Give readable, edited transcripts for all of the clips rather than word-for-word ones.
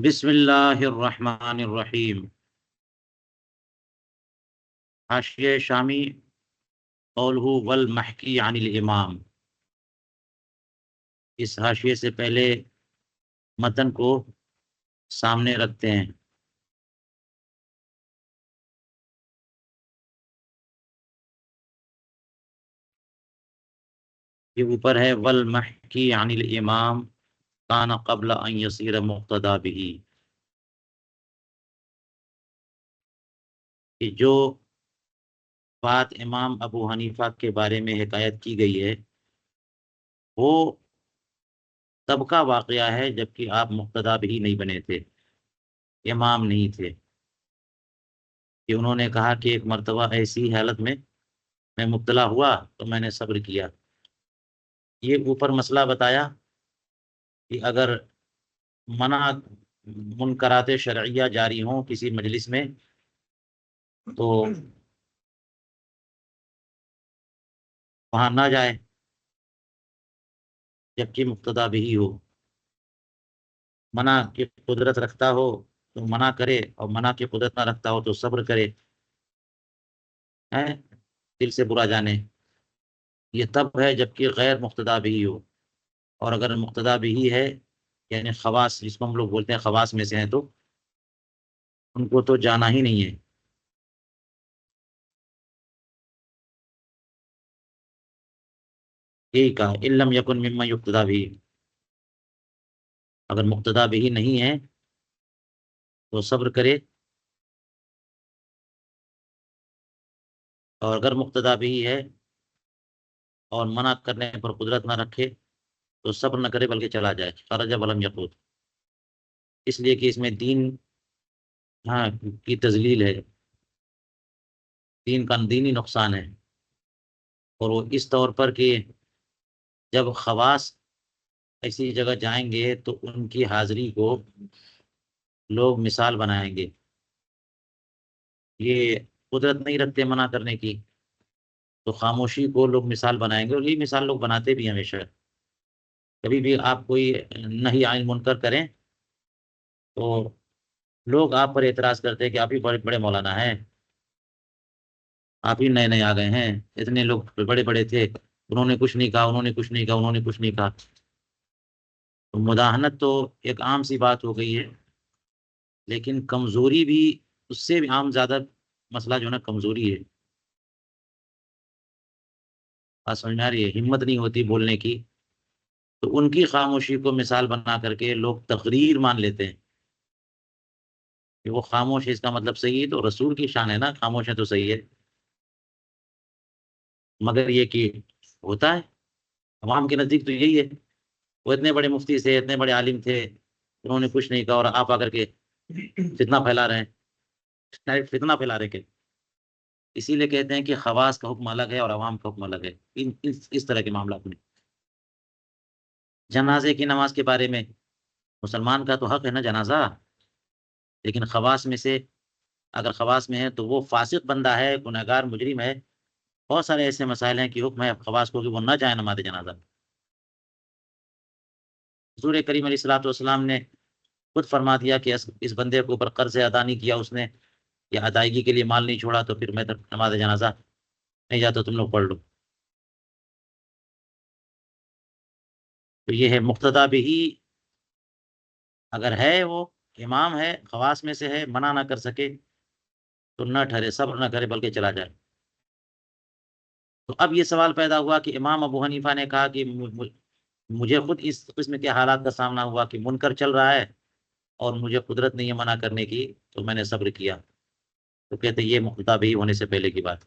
بسم اللہ الرحمن الرحیم۔ حاشیہ شامی قولہ والمحکی عن الامام۔ اس حاشیے سے پہلے متن کو سامنے رکھتے ہیں۔ یہ اوپر ہے والمحکی عن الامام کان قبل ان یصیر مقتدا به، کہ جو بات امام ابو حنیفہ کے بارے میں حکایت کی گئی ہے وہ تب کا واقعہ ہے جبکہ آپ مقتدا بھی نہیں بنے تھے، امام نہیں تھے، کہ انہوں نے کہا کہ ایک مرتبہ ایسی حالت میں مبتلا ہوا تو میں نے صبر کیا۔ یہ اوپر مسئلہ بتایا کہ اگر منع منکرات شرعیہ جاری ہوں کسی مجلس میں تو وہاں نہ جائے جبکہ مقتدا بھی ہو، منع کی قدرت رکھتا ہو تو منع کرے اور منع کی قدرت نہ رکھتا ہو تو صبر کرے، ہیں دل سے برا جانے۔ یہ تب ہے جبکہ غیر مقتدا بھی ہو، اور اگر مقتدا بھی ہے یعنی خواص جس کو ہم لوگ بولتے ہیں خواص میں سے ہیں تو ان کو تو جانا ہی نہیں ہے۔ یہی کہا علم یکن مما یقتدا بھی، اگر مقتدا بھی نہیں ہے تو صبر کرے، اور اگر مقتدا بھی ہے اور منع کرنے پر قدرت نہ رکھے تو صبر نہ کرے بلکہ چلا جائے، خرج ولم یقود، اس لیے کہ اس میں دین ہاں کی تذلیل ہے، دین کا دینی نقصان ہے، اور وہ اس طور پر کہ جب خواص ایسی جگہ جائیں گے تو ان کی حاضری کو لوگ مثال بنائیں گے، یہ قدرت نہیں رکھتے منع کرنے کی تو خاموشی کو لوگ مثال بنائیں گے، اور یہی مثال لوگ بناتے بھی ہیں ہمیشہ۔ کبھی بھی آپ کوئی نہی عن منکر کریں تو لوگ آپ پر اعتراض کرتے ہیں کہ آپ ہی بڑے بڑے مولانا ہیں، آپ ہی نئے نئے آ گئے ہیں، اتنے لوگ بڑے بڑے تھے، انہوں نے کچھ نہیں کہا، انہوں نے کچھ نہیں کہا، انہوں نے کچھ نہیں کہا۔ تو مداہنت تو ایک عام سی بات ہو گئی ہے، لیکن کمزوری بھی اس سے بھی عام زیادہ مسئلہ جو ہے نا کمزوری ہے۔ بات سمجھ میں آ رہی ہے؟ ہمت نہیں ہوتی بولنے کی، تو ان کی خاموشی کو مثال بنا کر کے لوگ تقریر مان لیتے ہیں کہ وہ خاموش ہے، اس کا مطلب صحیح ہے، تو رسول کی شان ہے نا خاموش ہے تو صحیح ہے۔ مگر یہ کہ ہوتا ہے عوام کے نزدیک تو یہی ہے، وہ اتنے بڑے مفتی تھے، اتنے بڑے عالم تھے، انہوں نے کچھ نہیں کہا اور آپ آ کر کے فتنہ پھیلا رہے ہیں، فتنہ پھیلا رہے ہیں۔ اسی لیے کہتے ہیں کہ خواص کا حکم الگ ہے اور عوام کا حکم الگ ہے اس طرح کے معاملات میں۔ جنازے کی نماز کے بارے میں مسلمان کا تو حق ہے نا جنازہ، لیکن خواص میں سے اگر خواص میں ہے تو وہ فاسق بندہ ہے، گنہگار مجرم ہے، بہت سارے ایسے مسائل ہیں کہ حکم ہے خواص کو کہ وہ نہ جائے نماز جنازہ۔ حضور کریم علیہ الصلوۃ والسلام نے خود فرما دیا کہ اس بندے کے اوپر قرض ادا نہیں کیا اس نے یا ادائیگی کے لیے مال نہیں چھوڑا تو پھر میں نماز جنازہ نہیں جاتا، تم لوگ پڑھ لو۔ تو یہ ہے مقتدا بھی اگر ہے وہ امام ہے خواص میں سے ہے، منع نہ کر سکے تو نہ ٹھہرے، صبر نہ کرے بلکہ چلا جائے۔ تو اب یہ سوال پیدا ہوا کہ امام ابو حنیفہ نے کہا کہ مجھے خود اس قسم کے حالات کا سامنا ہوا کہ منکر چل رہا ہے اور مجھے قدرت نہیں ہے منع کرنے کی تو میں نے صبر کیا۔ تو کہتے یہ مقتدا بھی ہونے سے پہلے کی بات،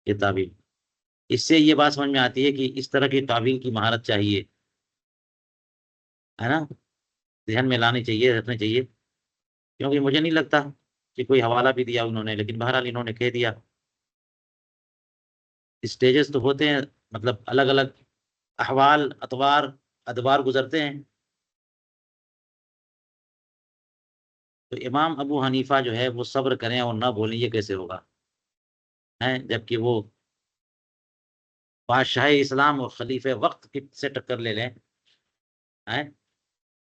یہ تعبیر۔ اس سے یہ بات سمجھ میں آتی ہے کہ اس طرح کی تعبیر کی مہارت چاہیے، ہے نا، ذہن میں لانی چاہیے، رکھنی چاہیے، کیونکہ مجھے نہیں لگتا کہ کوئی حوالہ بھی دیا انہوں نے، لیکن بہرحال انہوں نے کہہ دیا۔ اسٹیجز تو ہوتے ہیں، مطلب الگ الگ احوال اطوار ادوار گزرتے ہیں، تو امام ابو حنیفہ جو ہے وہ صبر کریں اور نہ بولیں، یہ کیسے ہوگا؟ ہیں جبکہ وہ بادشاہ اسلام اور خلیفہ وقت سے ٹکر لے لیں، ہیں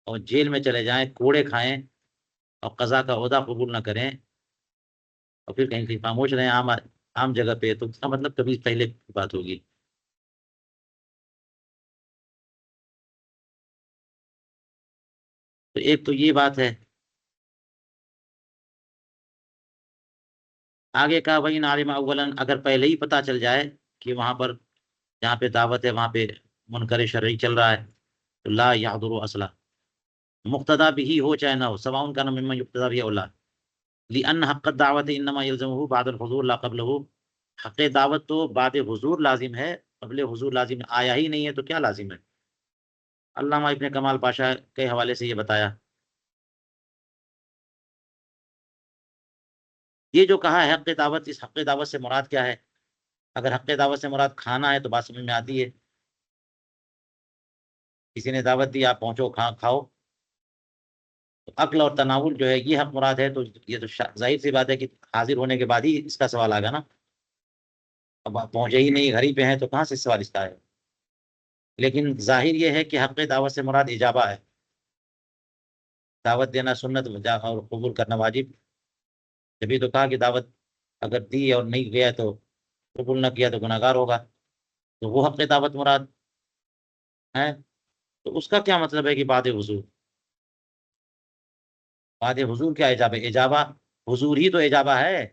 اور جیل میں چلے جائیں، کوڑے کھائیں اور قضا کا عہدہ قبول نہ کریں، اور پھر کہیں کہیں خاموش رہیں عام عام جگہ پہ، تو اس کا مطلب کبھی پہلے کی بات ہوگی۔ تو ایک تو یہ بات ہے۔ آگے کہا وہی عالم اولن، اگر پہلے ہی پتہ چل جائے کہ وہاں پر جہاں پہ دعوت ہے وہاں پہ منکر شرعی چل رہا ہے، تو لا یحضر اصلا، مقتدا بھی ہو چاہے نہ ہو، سواء کان ممن یقتدا بھی اولا، لأن حق الدعوت انما يلزمه بعد الحضور لا قبله، حق دعوت تو بعد حضور لازم ہے، قبل حضور لازم آیا ہی نہیں ہے تو کیا لازم ہے؟ علامہ ابن کمال پاشا کے حوالے سے یہ بتایا۔ یہ جو کہا ہے حق دعوت، اس حق دعوت سے مراد کیا ہے؟ اگر حق دعوت سے مراد کھانا ہے تو بات سمجھ میں آتی ہے، کسی نے دعوت دی آپ پہنچو کھاؤ، تو عقل اور تناول جو ہے یہ حق مراد ہے، تو یہ تو ظاہر سی بات ہے کہ حاضر ہونے کے بعد ہی اس کا سوال آگا نا، اب آپ پہنچے ہی نہیں، گھر ہی پہ ہیں، تو کہاں سے سوال اس کا ہے؟ لیکن ظاہر یہ ہے کہ حق دعوت سے مراد اجابہ ہے، دعوت دینا سنت اور قبول کرنا واجب، جبھی تو کہا کہ دعوت اگر دی اور نہیں گیا تو قبول نہ کیا تو گناہ گار ہوگا، تو وہ حق دعوت مراد ہے۔ تو اس کا کیا مطلب ہے کہ بعد حضور؟ بعد حضور کیا اجابہ؟ اجابہ حضور ہی تو اجابہ ہے،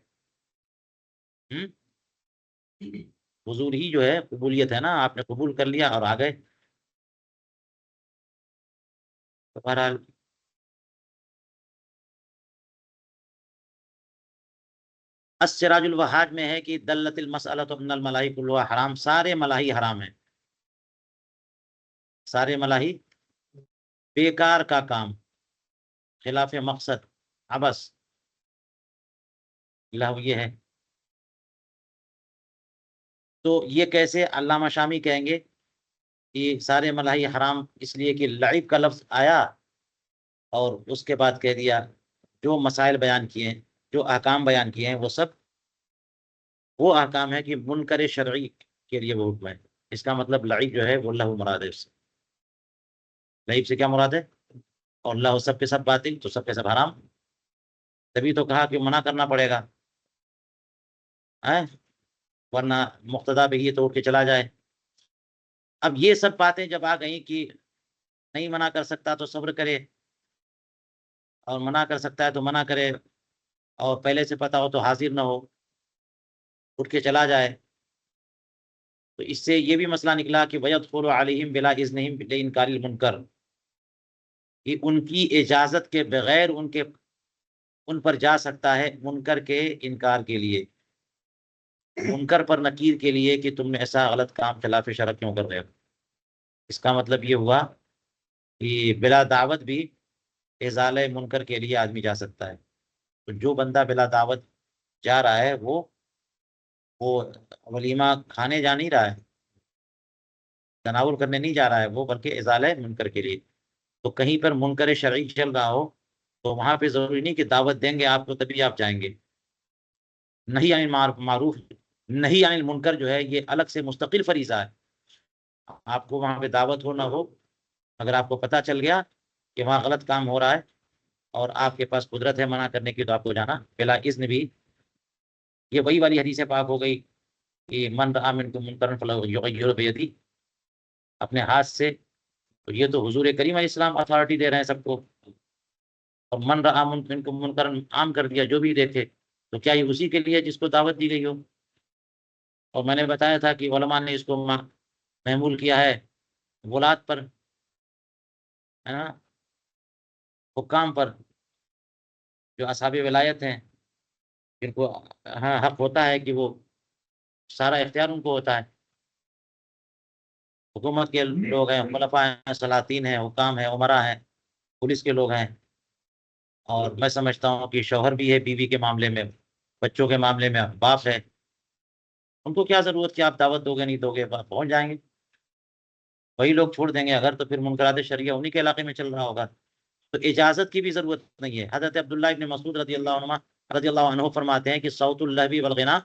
ہم؟ حضور ہی جو ہے قبولیت ہے نا، آپ نے قبول کر لیا اور آ گئے، تو بہرحال السراج الوہاج میں ہے کہ دلت المسألۃ ان الملاہی کلها حرام، سارے ملاہی حرام ہیں، سارے ملاہی بیکار کا کام، خلاف مقصد، عبث، لہو یہ ہے۔ تو یہ کیسے؟ علامہ شامی کہیں گے کہ سارے ملاہی حرام اس لیے کہ لعب کا لفظ آیا اور اس کے بعد کہہ دیا جو مسائل بیان کیے ہیں، جو احکام بیان کیے ہیں، وہ سب وہ احکام ہے کہ منکر شرعی کے لیے وہ حکم ہے، اس کا مطلب لعب جو ہے وہ اللہ مراد ہے، اس سے لعب سے کیا مراد ہے؟ اور اللہ سب کے سب باطل، تو سب کے سب حرام، تبھی تو کہا کہ منع کرنا پڑے گا، ورنہ مقتدا بھی یہ توڑ کے چلا جائے۔ اب یہ سب باتیں جب آ گئیں کہ نہیں منع کر سکتا تو صبر کرے، اور منع کر سکتا ہے تو منع کرے، اور پہلے سے پتا ہو تو حاضر نہ ہو، اٹھ کے چلا جائے، تو اس سے یہ بھی مسئلہ نکلا کہ وَيَدْخُلُ عَلَيْهِمْ بِلَا إِذْنِهِمْ لِإِنْكَارِ الْمُنْكَرِ، کہ ان کی اجازت کے بغیر ان پر جا سکتا ہے منکر کے انکار کے لیے، منکر پر نکیر کے لیے کہ تم نے ایسا غلط کام خلاف شرع کیوں کر رہے ہو۔ اس کا مطلب یہ ہوا کہ بلا دعوت بھی ازالہ منکر کے لیے آدمی جا سکتا ہے، تو جو بندہ بلا دعوت جا رہا ہے وہ ولیمہ کھانے جا نہیں رہا ہے، تناول کرنے نہیں جا رہا ہے وہ، بلکہ ازالہ منکر کے لیے۔ تو کہیں پر منکر شرعی چل رہا ہو تو وہاں پہ ضروری نہیں کہ دعوت دیں گے آپ کو تبھی آپ جائیں گے، نہیں عن معروف، نہیں عن المنکر جو ہے یہ الگ سے مستقل فریضہ ہے، آپ کو وہاں پہ دعوت ہو نہ ہو، اگر آپ کو پتہ چل گیا کہ وہاں غلط کام ہو رہا ہے اور آپ کے پاس قدرت ہے منع کرنے کی، تو آپ کو جانا بلا اذن بھی۔ یہ وہی والی حدیث پاک ہو گئی کہ من رأى منکم منکرا فلیغیرہ بیدہ، اپنے ہاتھ سے، تو یہ تو حضور کریم علیہ السلام اتھارٹی دے رہے ہیں سب کو، اور من رأى منکم منکرا عام کر دیا جو بھی دیکھے، تو کیا یہ اسی کے لیے جس کو دعوت دی گئی ہو؟ اور میں نے بتایا تھا کہ علماء نے اس کو محمول کیا ہے غلات پر، ہے نا، حکام پر، جو اصحاب ولایت ہیں، جن کو حق ہوتا ہے کہ وہ سارا اختیار ان کو ہوتا ہے، حکومت کے لوگ ہیں، خلفاء ہیں، سلاطین ہیں، حکام ہیں، عمرا ہیں، پولیس کے لوگ ہیں، اور میں سمجھتا ہوں کہ شوہر بھی ہے بیوی کے معاملے میں، بچوں کے معاملے میں باپ ہے، ان کو کیا ضرورت کہ آپ دعوت دو گے نہیں دو گے، پہنچ جائیں گے، وہی لوگ چھوڑ دیں گے، اگر تو پھر منکرات شرعیہ انہی کے علاقے میں چل رہا ہوگا، تو اجازت کی بھی ضرورت نہیں ہے۔ حضرت عبداللہ ابن مسعود رضی اللہ عنہ فرماتے ہیں کہ صوت اللہو والغنا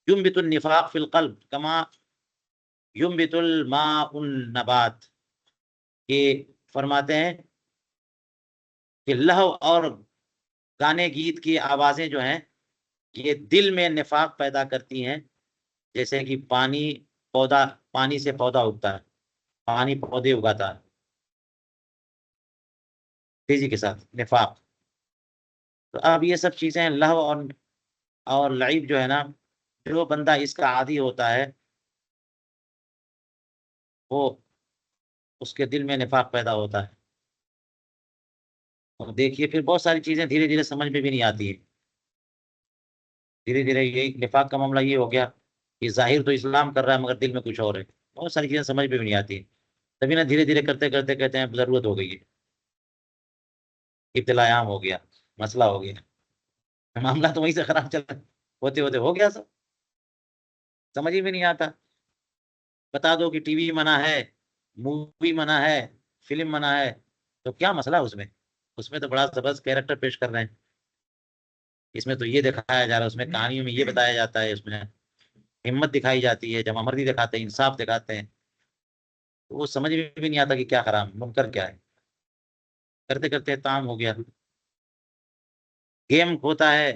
ينبت النفاق في القلب كما ينبت الماء النبات، کہ فرماتے ہیں کہ لہو اور گانے گیت کی آوازیں جو ہیں یہ دل میں نفاق پیدا کرتی ہیں، جیسے کہ پانی سے پودا اگتا ہے، پانی پودے اگاتا ہے تیزی کے ساتھ نفاق۔ تو اب یہ سب چیزیں لہو اور لعب جو ہے نا، جو بندہ اس کا عادی ہوتا ہے وہ اس کے دل میں نفاق پیدا ہوتا ہے۔ اور دیکھیے پھر بہت ساری چیزیں دھیرے دھیرے سمجھ میں بھی نہیں آتی ہیں، دھیرے دھیرے یہی نفاق کا معاملہ یہ ہو گیا کہ ظاہر تو اسلام کر رہا ہے مگر دل میں کچھ اور ہے، بہت ساری چیزیں سمجھ میں بھی نہیں آتی ہیں، تبھی نا دھیرے دھیرے کرتے کرتے کہتے ہیں ضرورت ہو گئی ہے، ابتلا عام ہو گیا، مسئلہ ہو گیا، معاملہ تو وہیں سے خراب چل رہا ہے، ہوتے ہوتے ہو گیا سب، سمجھ ہی میں نہیں آتا۔ بتا دو کہ ٹی وی منع ہے، مووی منع ہے، فلم منع ہے، تو کیا مسئلہ اس میں تو بڑا زبردست کیریکٹر پیش کر رہے ہیں، اس میں تو یہ دکھایا جا رہا ہے، اس میں کہانیوں میں یہ بتایا جاتا ہے، اس میں ہمت دکھائی جاتی ہے، جمع مردی دکھاتے ہیں، انصاف دکھاتے ہیں، تو وہ سمجھ میں بھی نہیں آتا کہ کیا حرام منکر کیا ہے، کرتے کرتے تام ہو گیا۔ گیم ہوتا ہے،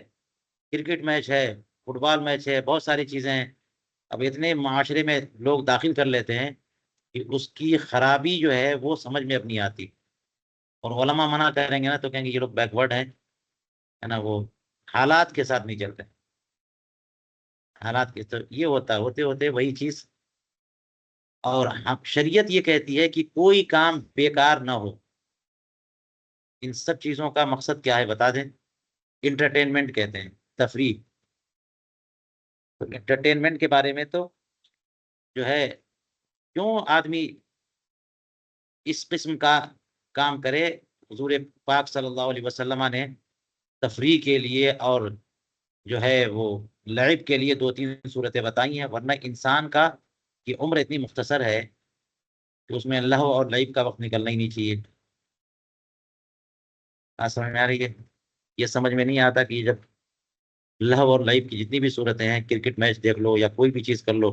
کرکٹ میچ ہے، فٹ بال میچ ہے، بہت ساری چیزیں ہیں، اب اتنے معاشرے میں لوگ داخل کر لیتے ہیں کہ اس کی خرابی جو ہے وہ سمجھ میں اب نہیں آتی، اور علماء منع کریں گے نا تو کہیں گے یہ لوگ بیکورڈ ہیں، ہے نا، وہ حالات کے ساتھ نہیں چلتے، حالات کے تو یہ ہوتے ہوتے وہی چیز۔ اور شریعت یہ کہتی ہے کہ کوئی کام بیکار نہ ہو، ان سب چیزوں کا مقصد کیا ہے بتا دیں؟ انٹرٹینمنٹ کہتے ہیں، تفریح۔ تو انٹرٹینمنٹ کے بارے میں تو جو ہے کیوں آدمی اس قسم کا کام کرے؟ حضور پاک صلی اللہ علیہ وسلم نے تفریح کے لیے اور جو ہے وہ لعب کے لیے دو تین صورتیں بتائی ہیں، ورنہ انسان کا کی عمر اتنی مختصر ہے کہ اس میں لہو اور لعب کا وقت نکلنا ہی نہیں چاہیے۔ سمجھ میں آ رہی ہے؟ یہ سمجھ میں نہیں آتا کہ جب لہو اور لعب کی جتنی بھی صورتیں ہیں، کرکٹ میچ دیکھ لو یا کوئی بھی چیز کر لو،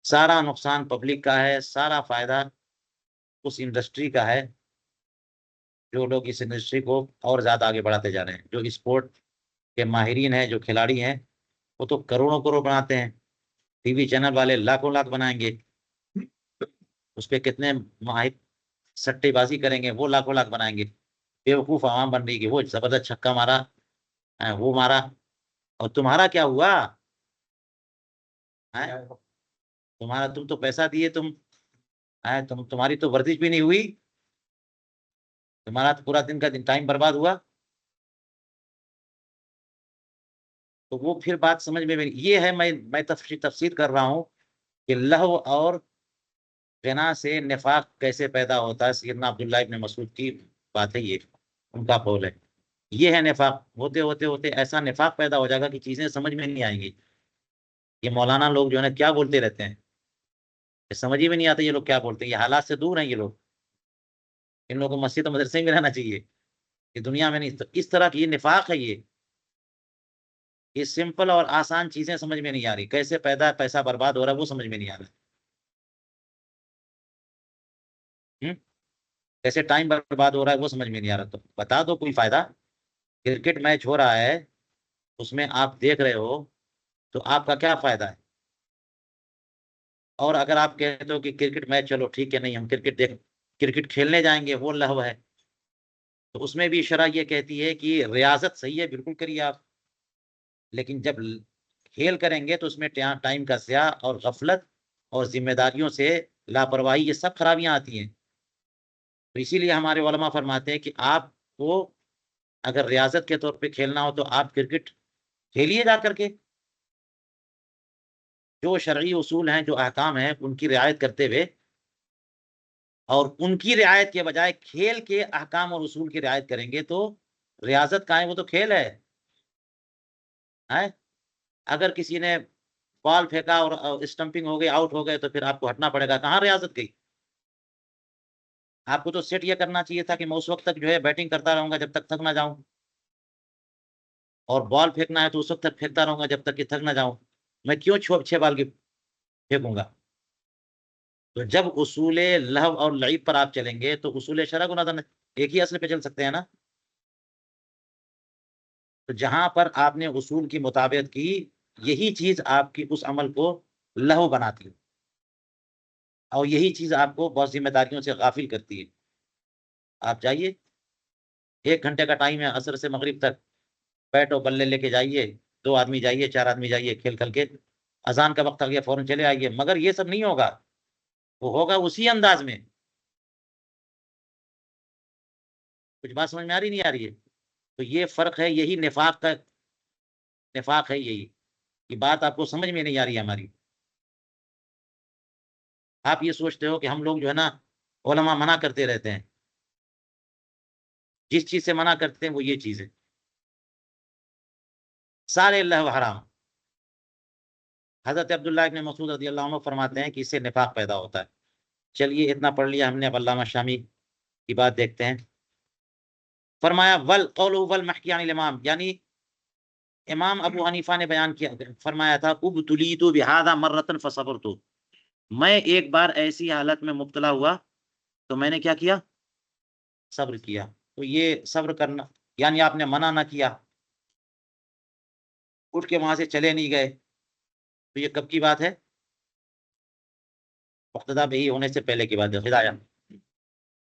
سارا نقصان پبلک کا ہے، سارا فائدہ اس انڈسٹری کا ہے، جو لوگ اس انڈسٹری کو اور زیادہ آگے بڑھاتے جا رہے ہیں، جو اسپورٹ کے ماہرین ہیں، جو کھلاڑی ہیں، وہ تو کروڑوں کروڑ بناتے ہیں، ٹی وی چینل والے لاکھوں لاکھ بنائیں گے، اس پہ کتنے ماہر سٹے بازی کریں گے، وہ لاکھوں لاکھ بنائیں گے، بیوقوف عوام بن رہی کہ وہ زبردست چھکا مارا، وہ مارا، اور تمہارا کیا ہوا؟ تم تو پیسہ دیے، تمہاری تو ورزش بھی نہیں ہوئی، تمہارا تو پورا دن کا ٹائم برباد ہوا۔ تو وہ پھر بات سمجھ میں یہ ہے، میں تفسیر کر رہا ہوں کہ لہو اور غنا سے نفاق کیسے پیدا ہوتا ہے۔ سیدنا عبداللہ ابن مسعود کی بات ہے، یہ ان کا قول ہے، یہ ہے نفاق۔ ہوتے ہوتے ہوتے ایسا نفاق پیدا ہو جائے گا کہ چیزیں سمجھ میں نہیں آئیں گی۔ یہ مولانا لوگ جو ہے نا کیا بولتے رہتے ہیں، یہ سمجھ ہی میں نہیں آتا یہ لوگ کیا بولتے ہیں، یہ حالات سے دور ہیں یہ لوگ، ان لوگوں کو مسجد و مدرسے میں رہنا چاہیے، یہ دنیا میں نہیں۔ تو اس طرح کی یہ نفاق ہے، یہ سمپل اور آسان چیزیں سمجھ میں نہیں آ رہی، کیسے پیسہ برباد ہو رہا ہے وہ سمجھ میں نہیں آ رہا ہے، کیسے ٹائم برباد ہو رہا ہے وہ سمجھ میں نہیں آ رہا۔ تو بتا دو کوئی فائدہ، کرکٹ میچ ہو رہا ہے، اس میں آپ دیکھ رہے ہو تو آپ کا کیا فائدہ ہے؟ اور اگر آپ کہتے ہو کہ کرکٹ میچ چلو ٹھیک ہے، نہیں ہم کرکٹ کھیلنے جائیں گے، وہ لہو ہے، تو اس میں بھی شرع یہ کہتی ہے کہ ریاضت صحیح ہے، بالکل کریے آپ، لیکن جب کھیل کریں گے تو اس میں ٹائم کا ضیاع اور غفلت اور ذمہ داریوں سے لاپرواہی، یہ سب خرابیاں آتی ہیں۔ تو اسی لیے ہمارے علماء فرماتے ہیں کہ آپ کو اگر ریاضت کے طور پہ کھیلنا ہو تو آپ کرکٹ کھیلیے جا کر کے، جو شرعی اصول ہیں، جو احکام ہیں، ان کی رعایت کرتے ہوئے، اور ان کی رعایت کے بجائے کھیل کے احکام اور اصول کی رعایت کریں گے تو ریاضت کا ہے، وہ تو کھیل ہے۔ اگر کسی نے بال پھینکا اور اسٹمپنگ ہو گئی، آؤٹ ہو گئے، تو پھر آپ کو ہٹنا پڑے گا، کہاں ریاضت گئی؟ آپ کو تو سیٹ یہ کرنا چاہیے تھا کہ میں اس وقت تک جو ہے بیٹنگ کرتا رہوں گا جب تک تھک نہ جاؤں، اور بال پھینکنا ہے تو اس وقت تک پھینکتا رہوں گا جب تک کہ تھک نہ جاؤں، میں کیوں 6 بال کی پھینکوں گا؟ تو جب اصول لہو اور لعب پر آپ چلیں گے تو اصول شرع کو نظر ایک ہی اصل پہ چل سکتے ہیں نا. تو جہاں پر آپ نے اصول کی مطابقت کی، یہی چیز آپ کی اس عمل کو لہو بناتی ہے، اور یہی چیز آپ کو بہت ذمہ داریوں سے غافل کرتی ہے. آپ جائیے، 1 گھنٹے کا ٹائم ہے عصر سے مغرب تک، بیٹو بلے لے کے جائیے، 2 آدمی جائیے، 4 آدمی جائیے، کھیل کھل کے اذان کا وقت آ گیا فوراً چلے آئیے. مگر یہ سب نہیں ہوگا، وہ ہوگا اسی انداز میں. کچھ بات سمجھ میں آ رہی نہیں آ رہی ہے؟ تو یہ فرق ہے، یہی نفاق کا نفاق ہے. یہی یہ بات آپ کو سمجھ میں نہیں آ رہی ہے ہماری. آپ یہ سوچتے ہو کہ ہم لوگ جو ہے نا علماء منع کرتے رہتے ہیں، جس چیز سے منع کرتے ہیں وہ یہ چیز ہے، سارے اللہ و حرام. حضرت عبداللہ ابن مسعود رضی اللہ عنہ فرماتے ہیں کہ اس سے نفاق پیدا ہوتا ہے. چلیے اتنا پڑھ لیا ہم نے، اب علامہ شامی کی بات دیکھتے ہیں. فرمایا ول قولہ والمحکی عن الامام، یعنی امام ابو حنیفہ نے بیان کیا، فرمایا تھا ابتلیت بہذا مرۃ فصبرت، میں ایک بار ایسی حالت میں مبتلا ہوا تو میں نے کیا کیا؟ صبر کیا. تو یہ صبر کرنا یعنی آپ نے منع نہ کیا، اٹھ کے وہاں سے چلے نہیں گئے، تو یہ کب کی بات ہے؟ مقتدا بہی ہونے سے پہلے کی بات ہے. ہدایہ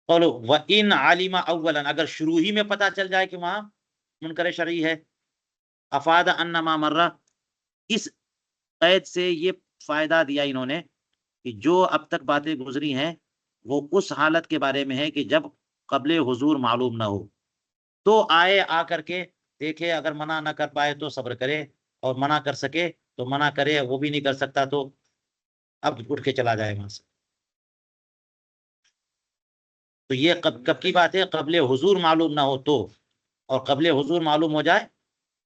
قولو وَإِنْ عَلِمَ أَوَّلًا، اگر شروع ہی میں پتا چل جائے کہ وہاں منکر شرعی ہے، افاد انما مرہ، اس قید سے یہ فائدہ دیا انہوں نے کہ جو اب تک باتیں گزری ہیں وہ اس حالت کے بارے میں ہے کہ جب قبل حضور معلوم نہ ہو. تو آئے، آ کر کے دیکھے، اگر منع نہ کر پائے تو صبر کرے، اور منع کر سکے تو منع کرے، وہ بھی نہیں کر سکتا تو اب اٹھ کے چلا جائے وہاں سے. تو یہ کب کی بات ہے؟ قبل حضور معلوم نہ ہو تو، اور قبل حضور معلوم ہو جائے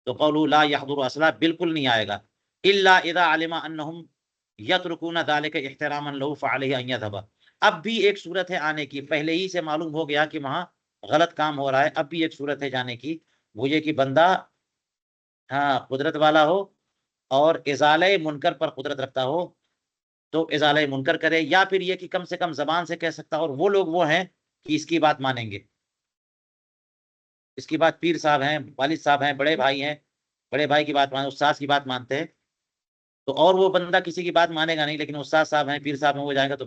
تو قولوا لا يحضر اصلا بالکل نہیں آئے گا. الا اذا علم انهم يتركون ذلك احتراما له فعليه ان يذهب. اب بھی ایک صورت ہے آنے کی، پہلے ہی سے معلوم ہو گیا کہ وہاں غلط کام ہو رہا ہے، اب بھی ایک صورت ہے جانے کی، وہ یہ کہ بندہ ہاں قدرت والا ہو اور ازالہ منکر پر قدرت رکھتا ہو تو ازالہ منکر کرے، یا پھر یہ کہ کم سے کم زبان سے کہہ سکتا، اور وہ لوگ وہ ہیں کہ اس کی بات مانیں گے. اس کی بات پیر صاحب ہیں، والد صاحب ہیں، بڑے بھائی ہیں، بڑے بھائی کی بات مانتے، استاد کی بات مانتے ہیں. تو اور وہ بندہ کسی کی بات مانے گا نہیں، لیکن استاد صاحب ہیں، پیر صاحب ہیں، وہ جائے گا تو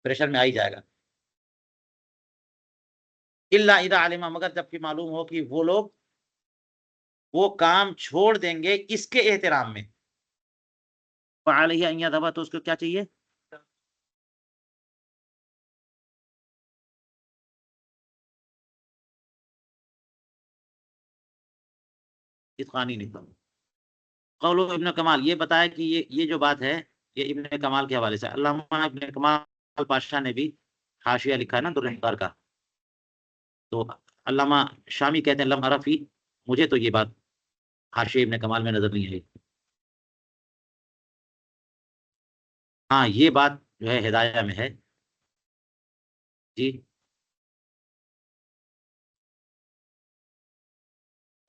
پریشر میں آ ہی جائے گا. الا اذا علم، مگر جب کہ معلوم ہو کہ وہ لوگ وہ کام چھوڑ دیں گے اس کے احترام میں، فعلیہ ان یذهب، تو اس کو کیا چاہیے؟ اتقانی نہیں. قول ابن کمال یہ بتایا کہ یہ جو بات ہے یہ ابن کمال کے حوالے سے، علامہ ابن کمال پاشا نے بھی حاشیہ لکھا ہے نا درنکار کا. تو علامہ شامی کہتے ہیں لم عرفی، مجھے تو یہ بات حاشیہ ابن کمال میں نظر نہیں آئی. ہاں یہ بات جو ہے ہدایہ میں ہے. جی.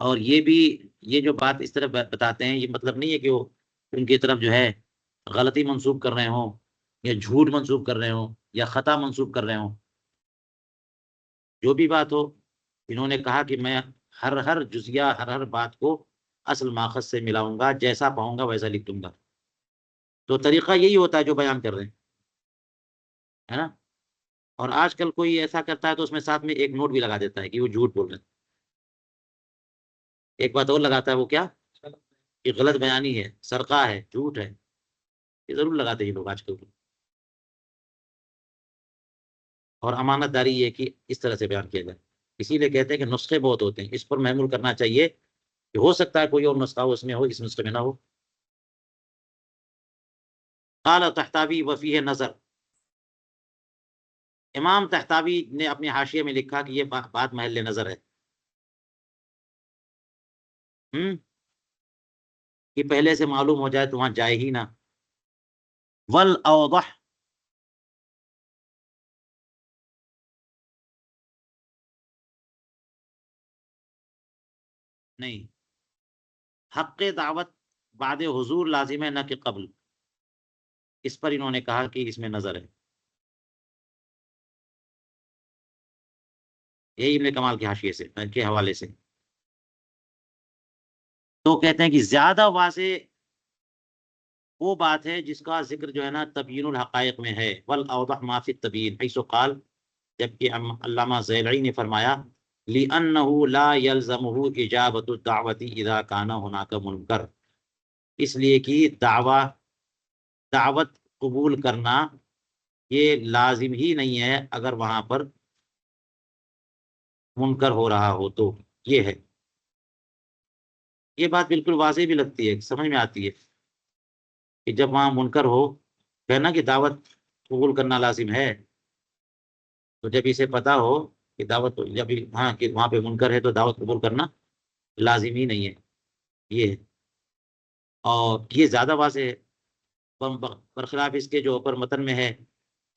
اور یہ بھی، یہ جو بات اس طرح بتاتے ہیں، یہ مطلب نہیں ہے کہ وہ ان کی طرف جو ہے غلطی منسوب کر رہے ہوں، یا جھوٹ منسوب کر رہے ہوں، یا خطا منسوب کر رہے ہوں. جو بھی بات ہو، انہوں نے کہا کہ میں ہر جزیہ، ہر بات کو اصل ماخذ سے ملاؤں گا، جیسا پاؤں گا ویسا لکھ دوں گا. تو طریقہ یہی ہوتا ہے جو بیان کر رہے ہیں، ہے نا. اور آج کل کوئی ایسا کرتا ہے تو اس میں ساتھ میں ایک نوٹ بھی لگا دیتا ہے کہ وہ جھوٹ بول رہے ہیں. ایک بات اور لگاتا ہے، وہ کیا؟ یہ غلط بیانی ہے، سرقہ ہے، جھوٹ ہے. یہ ضرور لگاتے ہیں لوگ آج کل. اور امانت داری یہ کہ اس طرح سے بیان کیا جائے. اسی لیے کہتے ہیں کہ نسخے بہت ہوتے ہیں، اس پر محمول کرنا چاہیے کہ ہو سکتا ہے کوئی اور نسخہ ہو، اس میں ہو، اس نسخے میں نہ ہو. قال تحتاوی وفیہ نظر، امام تحتاوی نے اپنے حاشیے میں لکھا کہ یہ بات محل نظر ہے. کہ پہلے سے معلوم ہو جائے تو وہاں جائے ہی نہ. والاوضح، نہیں، حق دعوت بعد حضور لازم ہے، نہ کہ قبل. اس پر انہوں نے کہا کہ اس میں نظر ہے. یہی ابن کمال کے حاشیے سے کے حوالے سے. تو کہتے ہیں کہ زیادہ واضح وہ بات ہے جس کا ذکر جو ہے نا تبیین الحقائق میں ہے، والاوضح ما فی التبیین حیث قال، جبکہ علامہ زیلعی نے فرمایا لِأَنَّهُ لَا يَلْزَمُهُ إِجَابَةُ الدَّعْوَةِ إِذَا كَانَ هُنَاكَ مُنْکَر، اس لیے کہ دعوت قبول کرنا یہ لازم ہی نہیں ہے اگر وہاں پر منکر ہو رہا ہو تو. یہ ہے، یہ بات بالکل واضح بھی لگتی ہے، سمجھ میں آتی ہے کہ جب وہاں منکر ہو، کہنا کہ دعوت قبول کرنا لازم ہے، تو جب اسے پتا ہو کہ دعوت جب ہاں کہ وہاں پہ منکر ہے تو دعوت قبول کرنا لازم ہی نہیں ہے. یہ ہے، اور یہ زیادہ واضح ہے برخلاف اس کے جو اوپر متن میں ہے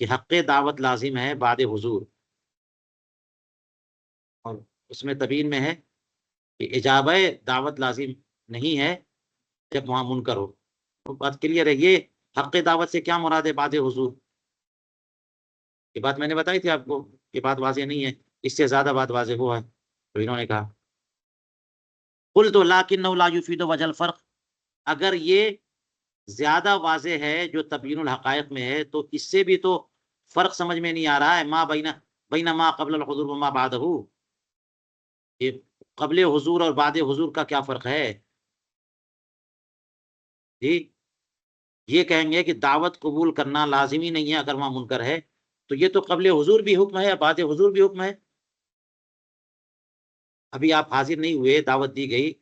کہ حق دعوت لازم ہے بعد حضور، اور اس میں تبیین میں ہے کہ اجابہ دعوت لازم نہیں ہے جب وہاں منکر ہو. تو بات کلیئر ہے. یہ حق دعوت سے کیا مراد ہے بعد حضور، یہ بات میں نے بتائی تھی آپ کو، یہ بات واضح نہیں ہے، اس سے زیادہ بات واضح ہوا ہے. تو انہوں نے کہا قلت لکنہ لا یفید وجہ الفرق، اگر یہ زیادہ واضح ہے جو تبیین الحقائق میں ہے تو اس سے بھی تو فرق سمجھ میں نہیں آ رہا ہے. ما بین ما قبل الحضور وما بعدہ، یہ قبل حضور اور بعد حضور کا کیا فرق ہے جی. یہ کہیں گے کہ دعوت قبول کرنا لازمی نہیں ہے اگر وہاں منکر ہے، تو یہ تو قبل حضور بھی حکم ہے یا بعد حضور بھی حکم ہے. ابھی آپ حاضر نہیں ہوئے، دعوت دی گئی،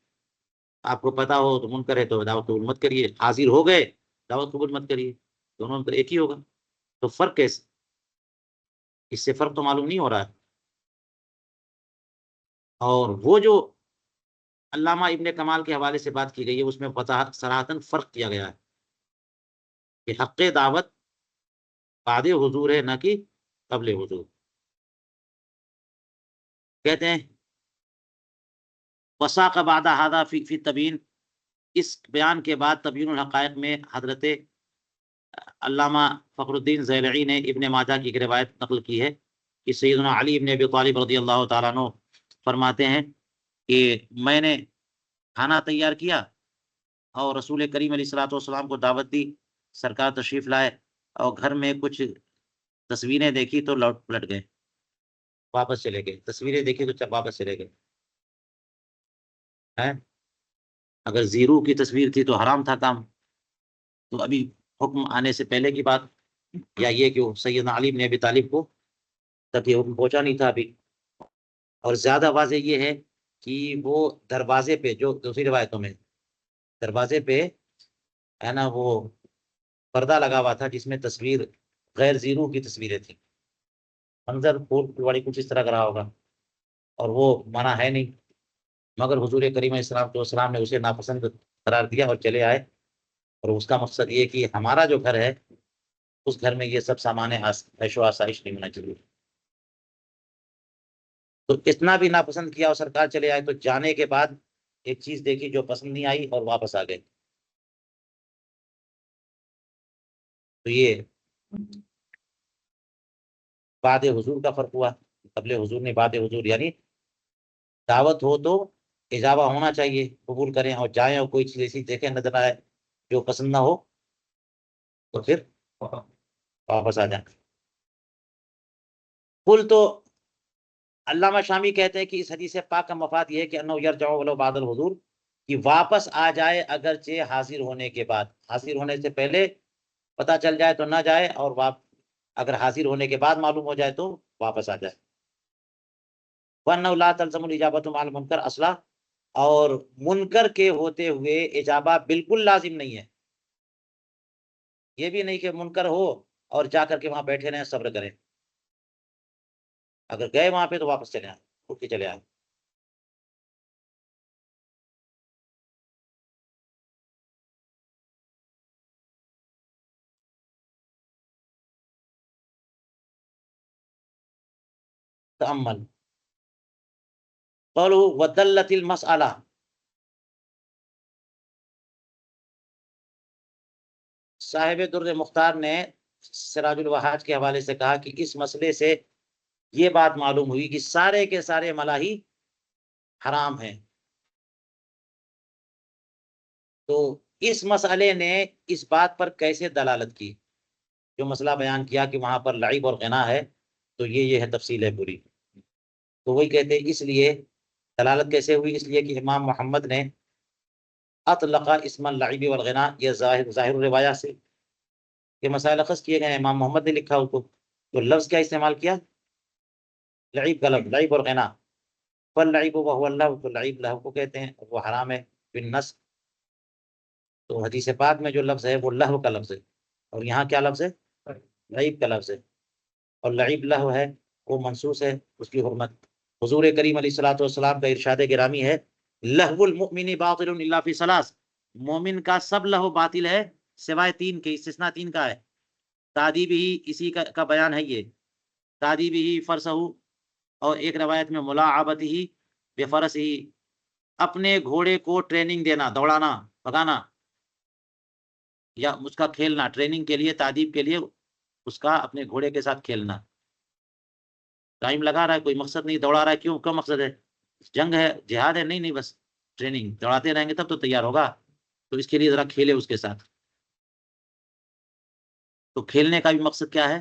آپ کو پتا ہو تو منکر ہے تو دعوت قبول مت کریے، حاضر ہو گئے دعوت قبول مت کریے، دونوں میں تو ایک ہی ہوگا. تو فرق کیسے، اس سے فرق تو معلوم نہیں ہو رہا ہے. اور وہ جو علامہ ابن کمال کے حوالے سے بات کی گئی ہے اس میں صراحتاً فرق کیا گیا ہے کہ حق دعوت بعد حضور ہے نہ کہ قبل حضور. کہتے ہیں وساق بعد هذا فی تبیین، اس بیان کے بعد تبیین الحقائق میں حضرت علامہ فخر الدین زیلعی نے ابن ماجہ کی ایک روایت نقل کی ہے کہ سیدنا علی ابن ابی طالب رضی اللہ تعالیٰ عنہ فرماتے ہیں کہ میں نے کھانا تیار کیا اور رسول کریم علیہ الصلوۃ والسلام کو دعوت دی، سرکار تشریف لائے اور گھر میں کچھ تصویریں دیکھی تو لوٹ پلٹ گئے، واپس چلے گئے. تصویریں دیکھی تو واپس چلے گئے. اگر زیرو کی تصویر تھی تو حرام تھا کام. تو ابھی حکم آنے سے پہلے کی بات، یا یہ کہ سیدنا علی بن ابی طالب کو تک یہ حکم پہنچا نہیں تھا ابھی. اور زیادہ واضح یہ ہے کہ وہ دروازے پہ، جو دوسری روایتوں میں دروازے پہ ہے نا وہ پردہ لگا ہوا تھا جس میں تصویر غیر زیرو کی تصویریں تھیں. منظر بڑی کچھ اس طرح کا رہا ہوگا، اور وہ منع ہے نہیں، مگر حضور کریم علیہ السلام نے اسے ناپسند قرار دیا اور چلے آئے. اور اس کا مقصد یہ کہ ہمارا جو گھر ہے اس گھر میں یہ سب سامان عیش و آسائش نہیں ہونا چاہیے. تو اتنا بھی ناپسند کیا اور سرکار چلے آئے، تو جانے کے بعد ایک چیز دیکھی جو پسند نہیں آئی اور واپس آ گئے. تو یہ بعد حضور کا فرق ہوا. قبل حضور نے بعد حضور، یعنی دعوت ہو تو اجابہ ہونا چاہیے، قبول کریں اور جائیں، اور کوئی چیز ایسی دیکھیں نظر آئے جو پسند نہ ہو تو پھر واپس آ جائیں. کل تو علامہ شامی کہتے ہیں کہ اس حدیث پاک کا مفاد یہ ہے کہ انه یرجع ولو بعد الحضور، کہ واپس آ جائے اگرچہ حاضر ہونے کے بعد. حاضر ہونے سے پہلے پتہ چل جائے تو نہ جائے، اور اگر حاضر ہونے کے بعد معلوم ہو جائے تو واپس آ جائے. وَأَنَّهُ لَا تَلْزَمُ الْإِجَابَةُ مَعَ الْمُنْکَرِ اصلا، اور منکر کے ہوتے ہوئے اجابہ بالکل لازم نہیں ہے. یہ بھی نہیں کہ منکر ہو اور جا کر کے وہاں بیٹھے رہیں صبر کریں، اگر گئے وہاں پہ تو واپس چلے آئیں، اٹھ کے چلے آئیں. تأمل قالوا ودلت المسألہ، صاحب در مختار نے سراج الوحاج کے حوالے سے کہا کہ اس مسئلے سے یہ بات معلوم ہوئی کہ سارے کے سارے ملاہی حرام ہیں۔ تو اس مسئلے نے اس بات پر کیسے دلالت کی؟ جو مسئلہ بیان کیا کہ وہاں پر لعب اور غنا ہے، تو یہ ہے تفصیل ہے پوری۔ تو وہی کہتے ہیں اس لیے دلالت کیسے ہوئی؟ اس لیے کہ امام محمد نے اطلق اسم اللعب والغنا، یہ ظاہر روایہ سے یہ مسائل اخذ کیے گئے، امام محمد نے لکھا اس کو، تو لفظ کیا استعمال کیا؟ لعب کا لفظ، لعب اور غنا۔ فاللعب وهو اللهو، تو لعب لہو کو کہتے ہیں، وہ حرام ہے بالنص۔ تو حدیث پاک میں جو لفظ ہے وہ لہو کا لفظ ہے، اور یہاں کیا لفظ ہے؟ لعب کا لفظ ہے، اور لعب لہو ہے، وہ منصوص ہے اس کی حرمت۔ حضور کریم علیہ الصلوۃ والسلام کا ارشاد گرامی ہے، لہو المؤمن باطل الا فی ثلاث، مومن کا سب لہو باطل ہے سوائے تین کے، استثناء تین کا ہے۔ تعدیب ہی اسی کا بیان ہے، یہ تعدیب ہی فرسہ، اور ایک روایت میں ملاعبت ہی بے فرس ہی، اپنے گھوڑے کو ٹریننگ دینا، دوڑانا، بھگانا، یا اس کا کھیلنا، ٹریننگ کے لیے، تعدیب کے لیے اس کا اپنے گھوڑے کے ساتھ کھیلنا۔ ٹائم لگا رہا ہے، کوئی مقصد نہیں، دوڑا رہا ہے، کیوں؟ کیا مقصد ہے؟ جنگ ہے، جہاد ہے؟ نہیں بس ٹریننگ، دوڑاتے رہیں گے تب تو تیار ہوگا، تو اس کے لیے ذرا کھیلے اس کے ساتھ۔ تو کھیلنے کا بھی مقصد کیا ہے؟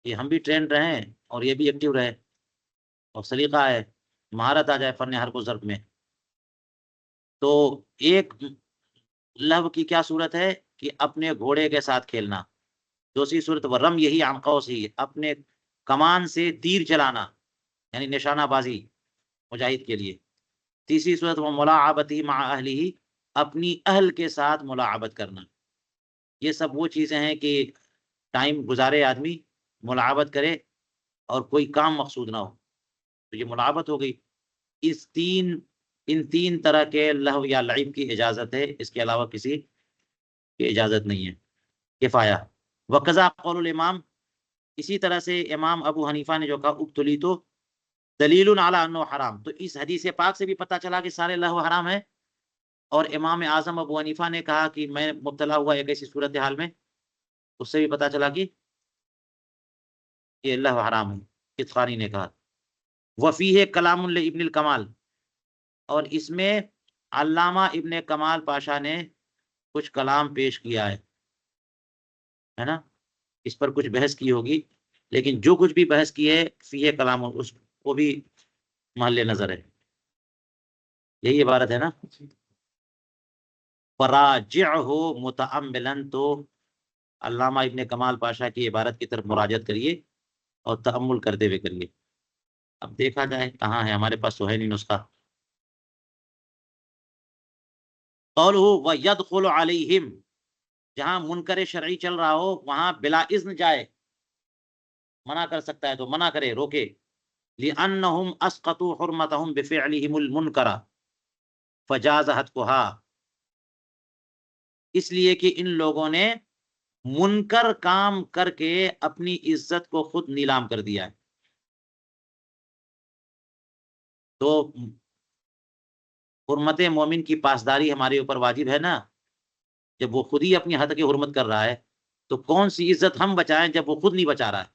کہ ہم بھی ٹرین رہیں اور یہ بھی ایکٹیو رہے، اور سلیقہ ہے، مہارت آ جائے فن ہر کو ضرب میں۔ تو ایک لہو کی کیا صورت ہے کہ اپنے گھوڑے کے ساتھ کھیلنا، دوسری صورت ورم یہی عن قوسی، اپنے کمان سے تیر چلانا، یعنی نشانہ بازی مجاہد کے لیے، تیسری صورت وہ ملاعبتی مع اہلہ، اپنی اہل کے ساتھ ملاعبت کرنا۔ یہ سب وہ چیزیں ہیں کہ ٹائم گزارے آدمی، ملاعبت کرے اور کوئی کام مقصود نہ ہو، تو یہ ملاعبت ہو گئی۔ ان تین طرح کے لہو یا لعب کی اجازت ہے، اس کے علاوہ کسی کی اجازت نہیں ہے۔ کفایہ وقضا قول الامام، اسی طرح سے امام ابو حنیفہ نے جو کہا ابتلی، تو دلیل علی انہ حرام، تو اس حدیث پاک سے بھی پتہ چلا کہ سارے لہو حرام ہے، اور امام اعظم ابو حنیفہ نے کہا کہ میں مبتلا ہوا ایک ایسی صورتحال میں، اس سے بھی پتہ چلا کہ یہ لہو حرام ہے، اتقانی نے کہا۔ وفیہ کلام لابن الکمال، اور اس میں علامہ ابن کمال پاشا نے کچھ کلام پیش کیا ہے نا، اس پر کچھ بحث کی ہوگی، لیکن جو کچھ بھی بحث کی ہے فیہ کلام، اس کو بھی محل نظر ہے، یہی عبارت ہے نا۔ فراجعہ متأملا، تو علامہ ابن کمال پاشا کی عبارت کی طرف مراجعت کریے اور تأمل کرتے ہوئے کریے۔ اب دیکھا جائے کہاں ہے، ہمارے پاس تو ہے نہیں نسخہ۔ قولہ وَيَدْخُلُ عَلَيْهِمْ، جہاں منکر شرعی چل رہا ہو وہاں بلا اذن جائے، منع کر سکتا ہے تو منع کرے، روکے۔ لِأَنَّهُمْ أَسْقَطُوا حُرْمَتَهُمْ بِفِعْلِهِمُ الْمُنْكَرَ فَجَازَ حَتْكُهَا، اس لیے کہ ان لوگوں نے منکر کام کر کے اپنی عزت کو خود نیلام کر دیا ہے۔ تو حرمت مومن کی پاسداری ہمارے اوپر واجب ہے نا، جب وہ خود ہی اپنی حد کی حرمت کر رہا ہے تو کون سی عزت ہم بچائیں جب وہ خود نہیں بچا رہا ہے؟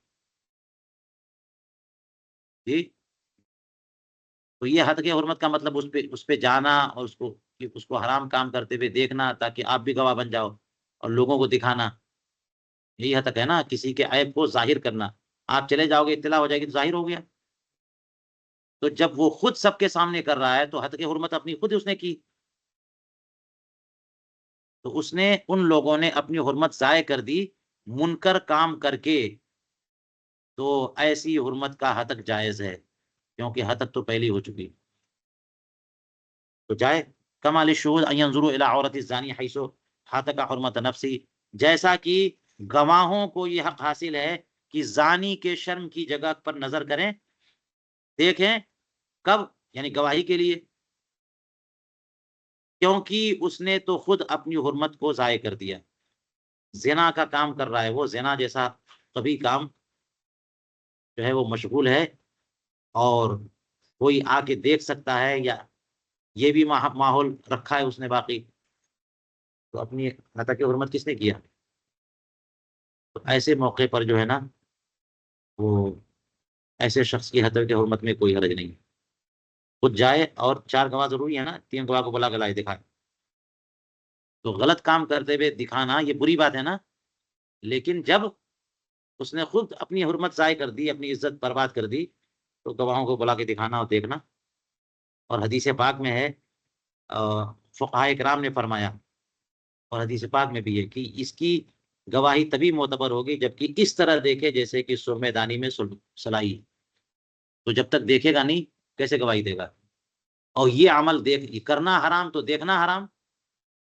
جی، تو یہ حد کی حرمت کا مطلب اس پہ جانا اور اس کو حرام کام کرتے ہوئے دیکھنا تاکہ آپ بھی گواہ بن جاؤ اور لوگوں کو دکھانا، یہی حد تک ہے نا، کسی کے عیب کو ظاہر کرنا۔ آپ چلے جاؤ گے، اطلاع ہو جائے گی تو ظاہر ہو گیا۔ تو جب وہ خود سب کے سامنے کر رہا ہے تو حد کی حرمت اپنی خود اس نے کی، تو اس نے، ان لوگوں نے اپنی حرمت ضائع کر دی منکر کام کر کے، تو ایسی حرمت کا حتک جائز ہے، کیونکہ حتک تو پہلی ہو چکی، تو جائے۔ کمال الشہود ان ينظروا الى عورت الزانی حیث حتک حرمت نفسی، جیسا کہ گواہوں کو یہ حق حاصل ہے کہ زانی کے شرم کی جگہ پر نظر کریں، دیکھیں، کب؟ یعنی گواہی کے لیے، کیونکہ اس نے تو خود اپنی حرمت کو ضائع کر دیا، زنا کا کام کر رہا ہے، وہ زنا جیسا کبھی کام جو ہے وہ مشغول ہے، اور کوئی آ کے دیکھ سکتا ہے، یا یہ بھی ماحول رکھا ہے اس نے باقی، تو اپنی حتک حرمت کس نے کیا؟ تو ایسے موقع پر جو ہے نا وہ ایسے شخص کی حضرت حرمت میں کوئی حرج نہیں، خود جائے، اور 4 گواہ ضروری ہے نا، 3 گواہ کو بلا کے لائے دکھائے. تو غلط کام کرتے ہوئے دکھانا یہ بری بات ہے نا، لیکن جب اس نے خود اپنی حرمت ضائع کر دی، اپنی عزت برباد کر دی، تو گواہوں کو بلا کے دکھانا اور دیکھنا. اور حدیث پاک میں ہے، فقہائے کرام نے فرمایا، اور حدیث پاک میں بھی ہے کہ اس کی گواہی تبھی معتبر ہوگی جبکہ اس طرح دیکھے جیسے کہ سرمے دانی میں سلائی. تو جب تک دیکھے گا نہیں کیسے گواہی دے گا؟ اور یہ عمل کرنا حرام تو دیکھنا حرام،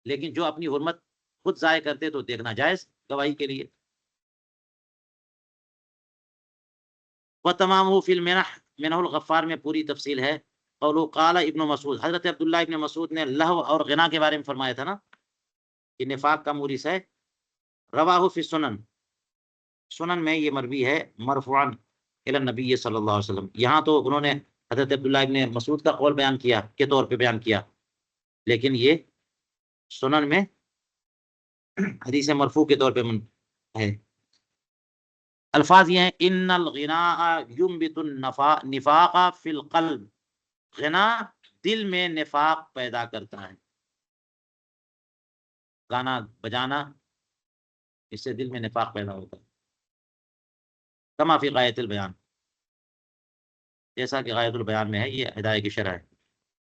لیکن جو اپنی حرمت خود ضائع کرتے تو دیکھنا جائز گواہی کے لیے. وہ تمام وہ فی المنح، منح الغفار میں پوری تفصیل ہے. قولو قال ابن مسعود، حضرت عبداللہ ابن مسعود نے لہو اور غنا کے بارے میں فرمایا تھا نا کہ نفاق کا مورث ہے. رواہ فی سنن، سنن میں یہ مروی ہے مرفوعا الی النبی صلی اللہ علیہ وسلم. یہاں تو انہوں نے حضرت عبداللہ ابن مسعود کا قول بیان کیا کے طور پہ بیان کیا، لیکن یہ سنن میں حدیث مرفوع کے طور پہ ہے. الفاظ یہ ہیں، ان الغناء ينبت النفاق فی القلب، غنا دل میں نفاق پیدا کرتا ہے. گانا بجانا، اس سے دل میں نفاق پیدا ہوتا ہے. کما فی غایت البیان، جیسا کہ غایت البیان میں ہے، یہ ہدایت کی شرح ہے.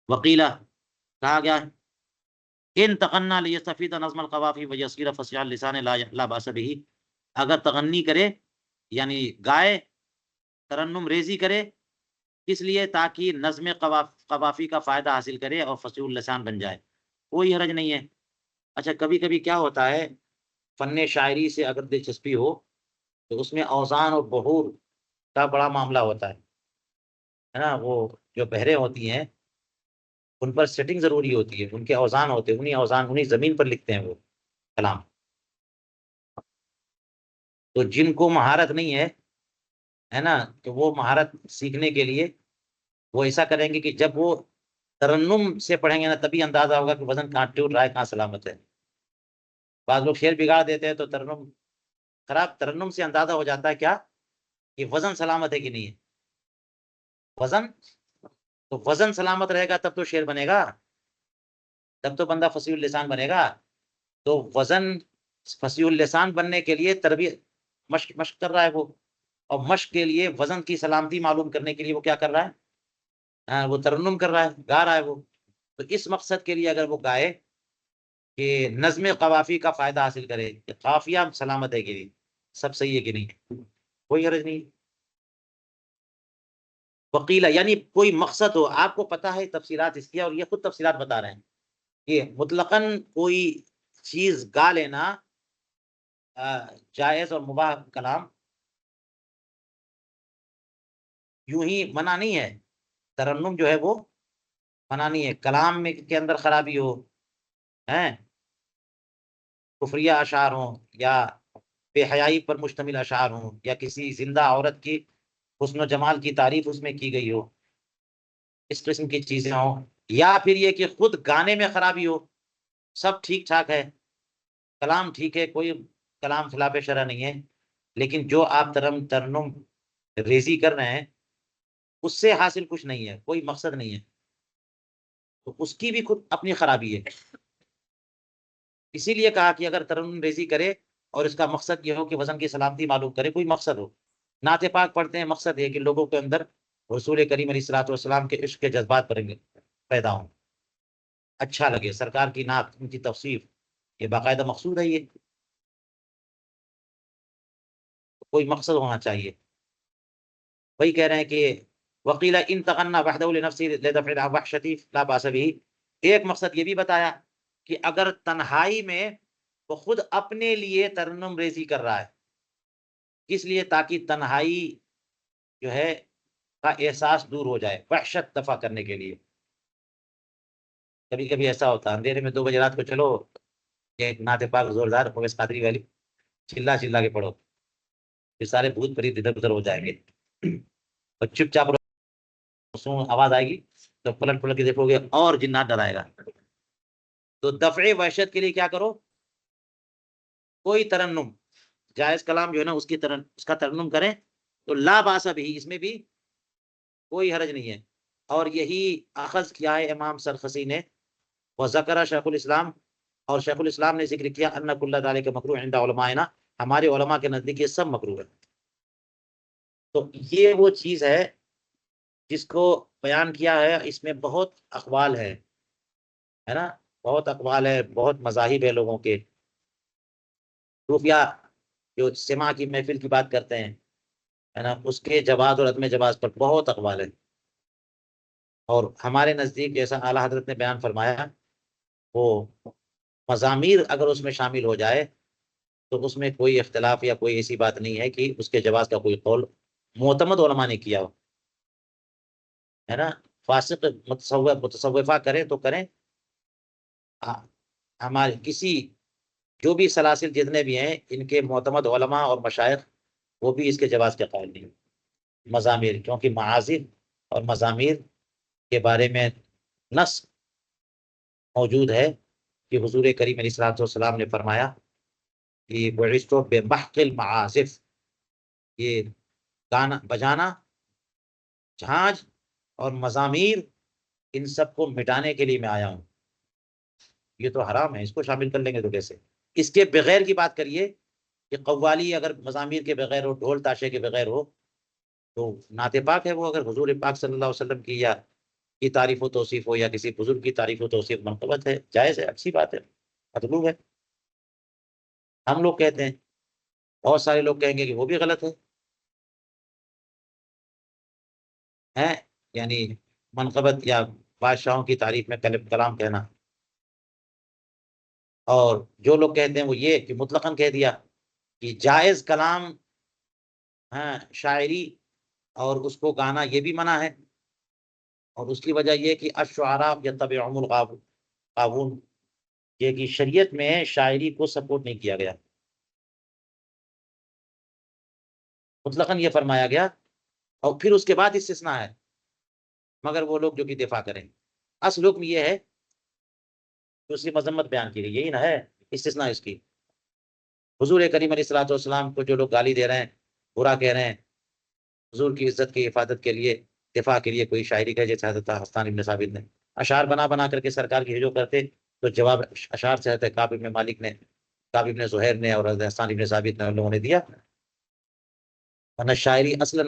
وقیلہ، کہا گیا، ان تغنا لیستفید نظم القوافی ویصیر فصیح اللسان لا باس به، اگر تغنی کرے یعنی گائے، ترنم ریزی کرے، کس لیے؟ تاکہ نظم قوافی کا فائدہ حاصل کرے اور فصیح اللسان بن جائے، کوئی حرج نہیں ہے. اچھا، کبھی کبھی کیا ہوتا ہے، فن شاعری سے اگر دلچسپی ہو تو اس میں اوزان اور بحور کا بڑا معاملہ ہوتا ہے نا. وہ جو بحریں ہوتی ہیں ان پر سیٹنگ ضروری ہوتی ہے، ان کے اوزان ہوتے ہیں، انہیں زمین پر لکھتے ہیں وہ کلام. تو جن کو مہارت نہیں ہے نا، تو وہ مہارت سیکھنے کے لیے وہ ایسا کریں گے کہ جب وہ ترنم سے پڑھیں گے نا تبھی اندازہ ہوگا کہ وزن کہاں ٹوٹ رہا ہے، کہاں سلامت ہے. بعض لوگ شعر بگاڑ دیتے ہیں تو ترنم خراب، ترنم سے اندازہ ہو جاتا ہے کیا کہ وزن سلامت ہے کہ نہیں ہے. وزن سلامت رہے گا تب تو شعر بنے گا، تب تو بندہ فصیح اللسان بنے گا. تو وزن فصیح اللسان بننے کے لیے تربیت، مشق کر رہا ہے وہ، اور مشق کے لیے وزن کی سلامتی معلوم کرنے کے لیے وہ کیا کر رہا ہے؟ وہ ترنم کر رہا ہے، گا رہا ہے وہ. تو اس مقصد کے لیے اگر وہ گائے کہ نظم قوافی کا فائدہ حاصل کرے کہ قافیہ سلامت ہے کہ نہیں، سب صحیح ہے کہ نہیں، کوئی حرج نہیں. وکیلا یعنی کوئی مقصد ہو، آپ کو پتا ہے تفصیلات اس کی، اور یہ خود تفصیلات بتا رہے ہیں کہ مطلقاً کوئی چیز گا لینا جائز اور مباح کلام یوں ہی منع نہیں ہے. ترنم جو ہے وہ منع نہیں ہے. کلام میں کے اندر خرابی ہو، کفریہ اشعار ہوں، یا بے حیائی پر مشتمل اشعار ہوں، یا کسی زندہ عورت کی حسن و جمال کی تعریف اس میں کی گئی ہو، اس قسم کی چیزیں ہوں، یا پھر یہ کہ خود گانے میں خرابی ہو، سب ٹھیک ٹھاک ہے، کلام ٹھیک ہے، کوئی کلام خلاف شرع نہیں ہے، لیکن جو آپ ترنم ریزی کر رہے ہیں اس سے حاصل کچھ نہیں ہے، کوئی مقصد نہیں ہے، تو اس کی بھی خود اپنی خرابی ہے. اسی لیے کہا کہ اگر ترنم ریزی کرے اور اس کا مقصد یہ ہو کہ وزن کی سلامتی معلوم کرے، کوئی مقصد ہو. نعت پاک پڑھتے ہیں، مقصد ہے کہ لوگوں کے اندر رسول کریم علیہ الصلوۃ والسلام کے عشق کے جذبات پیدا ہوں، اچھا لگے سرکار کی نعت، ان کی توصیف، یہ باقاعدہ مقصود ہے. یہ کوئی مقصد ہونا چاہیے. وہی کہہ رہے ہیں کہ وقیل ان تغنا وحدہ لنفسه لدفع وحشتی لا باس به، ایک مقصد یہ بھی بتایا کہ اگر تنہائی میں وہ خود اپنے لیے ترنم ریزی کر رہا ہے، کس لیے؟ تاکہ تنہائی جو ہے کا احساس دور ہو جائے، وحشت دفع کرنے کے لیے. کبھی کبھی ایسا ہوتا ہے اندھیرے میں 2 بجے رات کو چلو ایک نعت پاک زوردار اویس قادری والی چلا چلا کے پڑھو، پھر سارے بھوت پریت ادھر ادھر ہو جائیں گے، اور چپ چاپ آواز آئے گی تو پلٹ پلٹ کے دیکھو گے اور جنات ڈرائے گا. تو دفع وحشت کے لیے کیا کرو، کوئی ترنم جائز کلام جو ہے نا اس کا ترنم کریں تو لا باس بھی، اس میں بھی کوئی حرج نہیں ہے. اور یہی اخذ کیا ہے امام سرخسی نے، وذکر شیخ الاسلام، اور شیخ الاسلام نے ذکر کیا ان کل ذالک مکروہ عند علمائنا، ہمارے علماء کے نزدیک یہ سب مکروہ ہے. تو یہ وہ چیز ہے جس کو بیان کیا ہے، اس میں بہت اقوال ہے نا، بہت اقوال ہے، بہت مذاہب ہے لوگوں کے. صوفیہ جو سماع کی محفل کی بات کرتے ہیں ہے نا، اس کے جواز اور عدم جواز پر بہت اقوال ہے. اور ہمارے نزدیک جیسا اعلیٰ حضرت نے بیان فرمایا، وہ مزامیر اگر اس میں شامل ہو جائے تو اس میں کوئی اختلاف یا کوئی ایسی بات نہیں ہے کہ اس کے جواز کا کوئی قول معتمد علماء نے کیا ہو، ہے نا. فاسق متصوفہ کریں تو کریں، ہمارے کسی جو بھی سلاسل جتنے بھی ہیں ان کے معتمد علماء اور مشائخ وہ بھی اس کے جواز کے قائل نہیں. مزامیر، کیونکہ معازف اور مزامیر کے بارے میں نص موجود ہے کہ حضور کریم علیہ الصلوۃ والسلام نے فرمایا کہ بعثت بمحق المعازف، یہ گانا بجانا، جھانج اور مزامیر، ان سب کو مٹانے کے لیے میں آیا ہوں. یہ تو حرام ہے، اس کو شامل کر لیں گے تو کیسے؟ اس کے بغیر کی بات کریے کہ قوالی اگر مزامیر کے بغیر ہو، ڈھول تاشے کے بغیر ہو تو نعت پاک ہے وہ. اگر حضور پاک صلی اللہ علیہ وسلم کی یا کی تعریف و توصیف ہو یا کسی بزرگ کی تعریف و توصیف، منقبت ہے، جائز ہے، اچھی بات ہے، مطلوب ہے. ہم لوگ کہتے ہیں، بہت سارے لوگ کہیں گے کہ وہ بھی غلط ہے یعنی منقبت یا بادشاہوں کی تعریف میں کلام کہنا. اور جو لوگ کہتے ہیں وہ یہ کہ مطلقاً کہہ دیا کہ جائز کلام شاعری اور اس کو گانا یہ بھی منع ہے. اور اس کی وجہ یہ کہ الشعراء یتبعهم الغاوون، یہ کہ شریعت میں شاعری کو سپورٹ نہیں کیا گیا، مطلقاً یہ فرمایا گیا. اور پھر اس کے بعد استثناء ہے، مگر وہ لوگ جو کہ دفاع کریں. اصل حکم یہ ہے کہ اس کی مذمت بیان کی گئی، یہی نہ ہے استثناء اس کی. حضور کریم علیہ الصلوۃ والسلام کو جو لوگ گالی دے رہے ہیں، برا کہہ رہے ہیں، حضور کی عزت کی حفاظت کے لیے، دفاع کے لیے کوئی شاعری کہے، جیسے حضرت حسان ابن ثابت نے اشعار بنا بنا کر کے سرکار کی ہجو کرتے، تو جواب اشعار سے حضرت کعب ابن مالک نے، کعب ابن زہیر نے اور حضرت حسان ابن ثابت نے، ان لوگوں نے دیا. ورنہ شاعری اصلا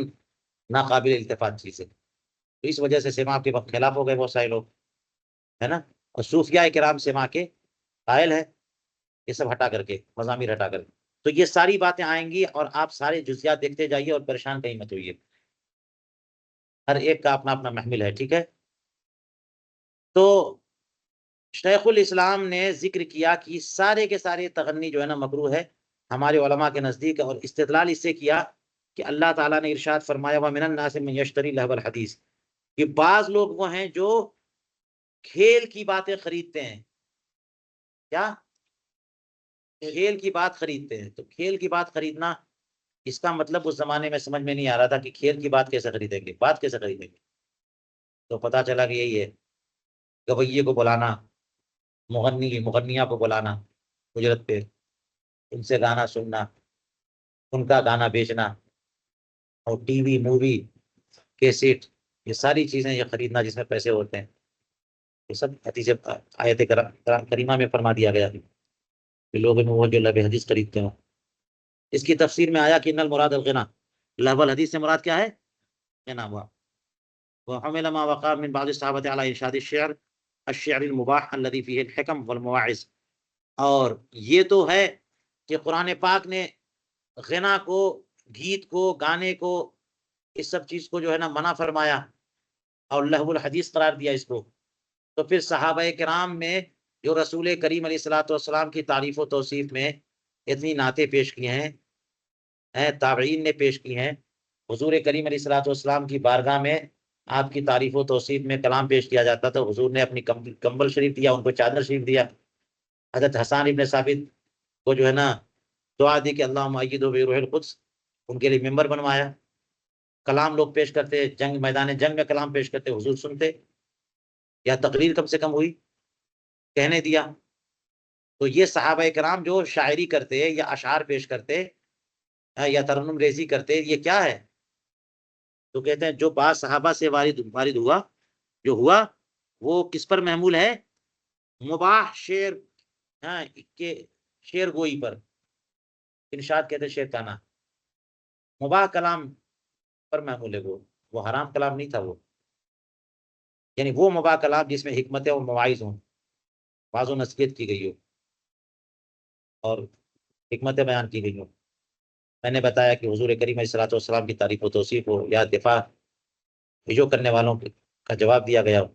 ناقابل التفات چیز ہے. تو اس وجہ سے سماع کے خلاف ہو گئے بہت سارے لوگ، ہے نا. اور صوفیاء کرام سماع کے قائل ہے، یہ سب ہٹا کر کے، مزامیر ہٹا کر کے. تو یہ ساری باتیں آئیں گی اور آپ سارے جزیات دیکھتے جائیے اور پریشان کہیں مت ہوئیے، ہر ایک کا اپنا اپنا محمل ہے، ٹھیک ہے. تو شیخ الاسلام نے ذکر کیا کہ سارے کے سارے تغنی جو ہے نا مکروہ ہے ہمارے علماء کے نزدیک. اور استدلال اس سے کیا کہ اللہ تعالیٰ نے ارشاد فرمایا وَمِنَ النَّاسِ مَن يَشْتَرِي لَهْوَ الْحَدِيثِ، کہ بعض لوگ وہ ہیں جو کھیل کی باتیں خریدتے ہیں. کیا؟ کھیل کی بات خریدتے ہیں. تو کھیل کی بات خریدنا، اس کا مطلب اس زمانے میں سمجھ میں نہیں آ رہا تھا کہ کھیل کی بات کیسے خریدیں گے، بات کیسے خریدیں گے. تو پتا چلا کہ یہی ہے، گویے کو بلانا، مغنیہ کو بلانا اجرت پہ، ان سے گانا سننا، ان کا گانا بیچنا، اور ٹی وی، مووی، کیسٹ، یہ ساری چیزیں یہ خریدنا جس میں پیسے ہوتے ہیں، یہ سب حدیث آیت کریمہ میں فرما دیا گیا کہ لوگ میں وہ جو لب حدیث خریدتے ہیں. اس کی تفسیر میں آیا کہ ان المراد الغنا، لہو الحدیث سے مراد کیا ہے؟ غنا ہوا. وحمل ما وقع من بعض الصحابة على ارشاد الشعر المباح الذي فيه الحکم والمواعظ. اور یہ تو ہے کہ قرآن پاک نے غنا کو، گیت کو، گانے کو، اس سب چیز کو جو ہے نا منع فرمایا اور لہو الحدیث قرار دیا اس کو. تو پھر صحابہ کرام میں جو رسول کریم علیہ الصلوۃ والسلام کی تعریف و توصیف میں اتنی نعتیں پیش کی ہیں، تابعین نے پیش کی ہیں، حضور کریم علیہ الصلوۃ والسلام کی بارگاہ میں آپ کی تعریف و توصیف میں کلام پیش کیا جاتا تھا. حضور نے اپنی کمبل شریف دیا، ان کو چادر شریف دیا. حضرت حسان ابن ثابت کو جو ہے نا دعا دی کہ اللہم ایدہ بروح القدس، ان کے لیے ممبر بنوایا. کلام لوگ پیش کرتے، جنگ، میدان جنگ میں کلام پیش کرتے، حضور سنتے، یا تقریر کم سے کم ہوئی، کہنے دیا. تو یہ صحابہ کرام جو شاعری کرتے یا اشعار پیش کرتے یا ترنم ریزی کرتے، یہ کیا ہے؟ تو کہتے ہیں جو بعض صحابہ سے وارد ہوا جو ہوا وہ کس پر محمول ہے؟ مباح شعر، ہاں کہ شعر گوئی پر، ارشاد کہتے ہیں شعر کانا، مباح کلام پر محمول ہے وہ حرام کلام نہیں تھا وہ، یعنی وہ مباح کلام جس میں حکمتیں اور مواعظ ہوں، واعظ و نصیحت کی گئی ہو اور حکمتیں بیان کی گئی ہوں۔ میں نے بتایا کہ حضور کریم علیہ الصلوۃ والسلام کی تعریف و توصیف ہو یا دفاع ہجو کرنے والوں کا جواب دیا گیا ہو۔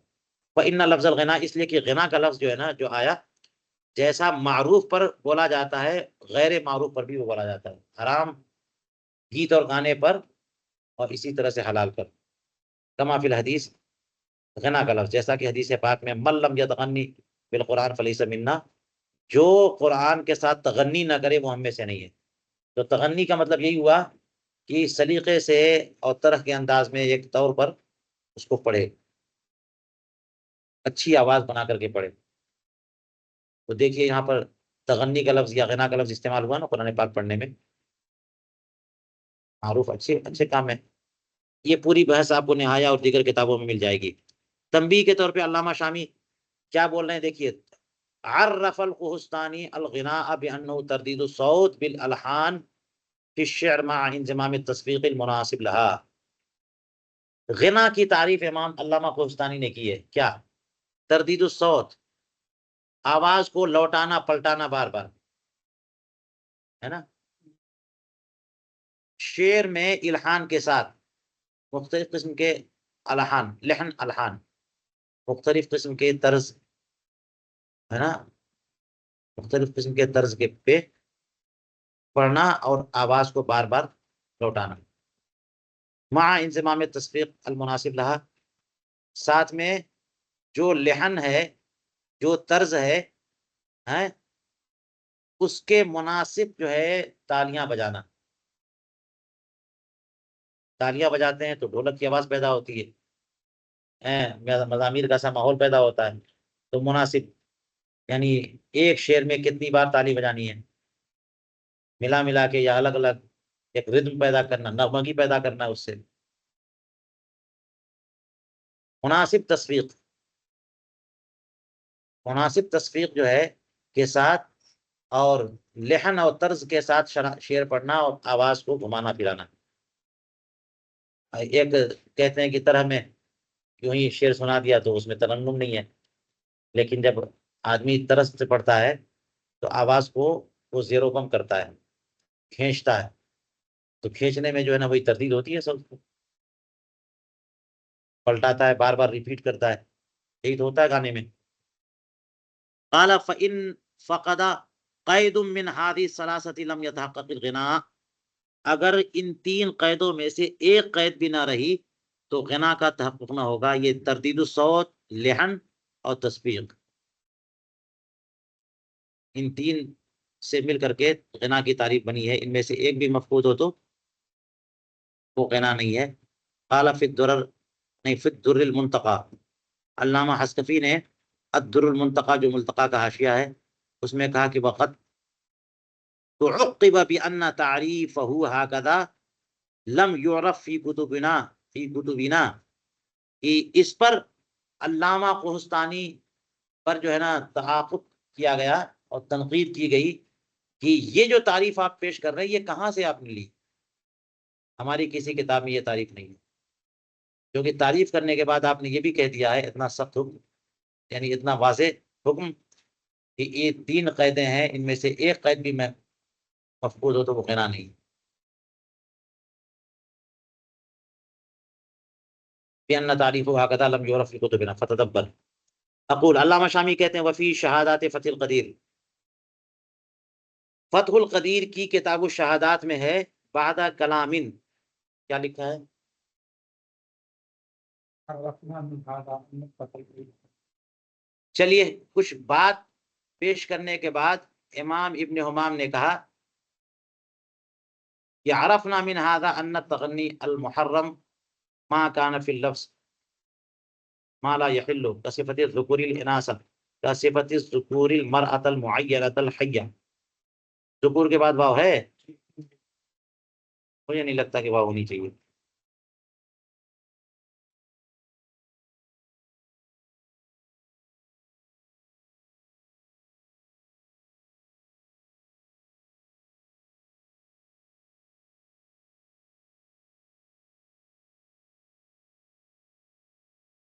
وَإِنَّ لفظ الغنا، اس لیے کہ غنا کا لفظ جو ہے نا جو آیا، جیسا معروف پر بولا جاتا ہے غیر معروف پر بھی وہ بولا جاتا ہے، حرام گیت اور گانے پر اور اسی طرح سے حلال پر، کما فی الحدیث، غنا کا لفظ جیسا کہ حدیث پاک میں من لم یتغنی بالقرآن فلیس منا، جو قرآن کے ساتھ تغنی نہ کرے وہ ہم میں سے نہیں ہے۔ تو تغنی کا مطلب یہی ہوا کہ سلیقے سے اور طرح کے انداز میں ایک طور پر اس کو پڑھے، اچھی آواز بنا کر کے پڑھے۔ تو دیکھیے یہاں پر تغنی کا لفظ یا غنا کا لفظ استعمال ہوا نا قرآن پاک پڑھنے میں، معروف اچھے کام ہے۔ یہ پوری بحث آپ کو نہایا اور دیگر کتابوں میں مل جائے گی۔ تنبیہ کے طور پہ علامہ شامی کیا بول رہے ہیں، دیکھیے، عرف القحطانی الغناء بانه تردید الصوت بالالحان فی الشعر مع انضمام التصفیق المناسب لها۔ غنا کی تعریف امام علامہ قحطانی نے کی ہے، کیا؟ تردید الصوت، آواز کو لوٹانا پلٹانا بار بار، ہے نا، شعر میں الحان کے ساتھ، مختلف قسم کے الحان، لحن الحان، مختلف قسم کے طرز، ہے نا، مختلف قسم کے طرز کے پہ پڑھنا اور آواز کو بار بار لوٹانا، مع انضمام تصفیق المناسب لہا، ساتھ میں جو لحن ہے، جو طرز ہے، اس کے مناسب جو ہے تالیاں بجانا۔ تالیاں بجاتے ہیں تو ڈھولک کی آواز پیدا ہوتی ہے، مزامیر کا سا ماحول پیدا ہوتا ہے، تو مناسب، یعنی ایک شعر میں کتنی بار تالی بجانی ہے، ملا کے یا الگ الگ، ایک ردم پیدا کرنا، نغمگی پیدا کرنا اس سے۔ مناسب تصفیق، مناسب تصفیق جو ہے کے ساتھ اور لحن اور طرز کے ساتھ شعر پڑھنا اور آواز کو گھمانا پھرانا۔ ایک کہتے ہیں کہ طرح میں یوں ہی شعر سنا دیا تو اس میں ترنم نہیں ہے، لیکن جب آدمی طرز سے پڑھتا ہے تو آواز کو وہ زیر و کم کرتا ہے، کھینچتا ہے، تو کھینچنے میں جو ہے نا وہی تردید ہوتی ہے، سب کو پلٹاتا ہے، بار بار ریپیٹ کرتا ہے، یہی تو ہوتا ہے گانے میں۔ قال فإن فقد قید من هذه الثلاثة لم يتحقق الغناء، اگر ان تین قیدوں میں سے ایک قید بھی نہ رہی تو غنا کا تحقق نہ ہوگا۔ یہ تردید الصوت، لحن اور تصفیق، ان تین سے مل کر کے غنا کی تعریف بنی ہے، ان میں سے ایک بھی مفقود ہو تو وہ غنا نہیں ہے۔ قال فی الدرر، نہیں، فی الدر المنتقی، علامہ حسکفی نے الدر المنتقی جو ملتقى کا حاشیہ ہے اس میں کہا کہ وقت تعقب بأن تعریفه هكذا لم يعرف فی کتبنا، کہ اس پر علامہ قحطانی پر جو ہے نا تعاقب کیا گیا اور تنقید کی گئی کہ یہ جو تعریف آپ پیش کر رہے ہیں یہ کہاں سے آپ نے لی، ہماری کسی کتاب میں یہ تعریف نہیں ہے۔ کیونکہ تعریف کرنے کے بعد آپ نے یہ بھی کہہ دیا ہے، اتنا سخت حکم، یعنی اتنا واضح حکم کہ یہ تین قیدیں ہیں، ان میں سے ایک قید بھی میں مفقود ہو تو وہ غنا نہیں۔ بأن تعریفه هكذا لم يعرف في كتبنا فتدبر۔ اقول، علامہ شامی کہتے ہیں وفی شہادات فتح القدیر، فتح القدیر کی کتاب الشہادات میں ہے بعد کلامن، کیا لکھا ہے؟ چلیے، کچھ بات پیش کرنے کے بعد امام ابن حمام نے کہا کہ عرفنا من هذا ان التغنی المحرم ما كان في اللفظ ما لا يحل كصفة الذكور الاناث كصفة الذكور المرأة المعينة الحية۔ ذکور کے بعد واو ہے؟ مجھے نہیں لگتا کہ واو ہونی چاہیے۔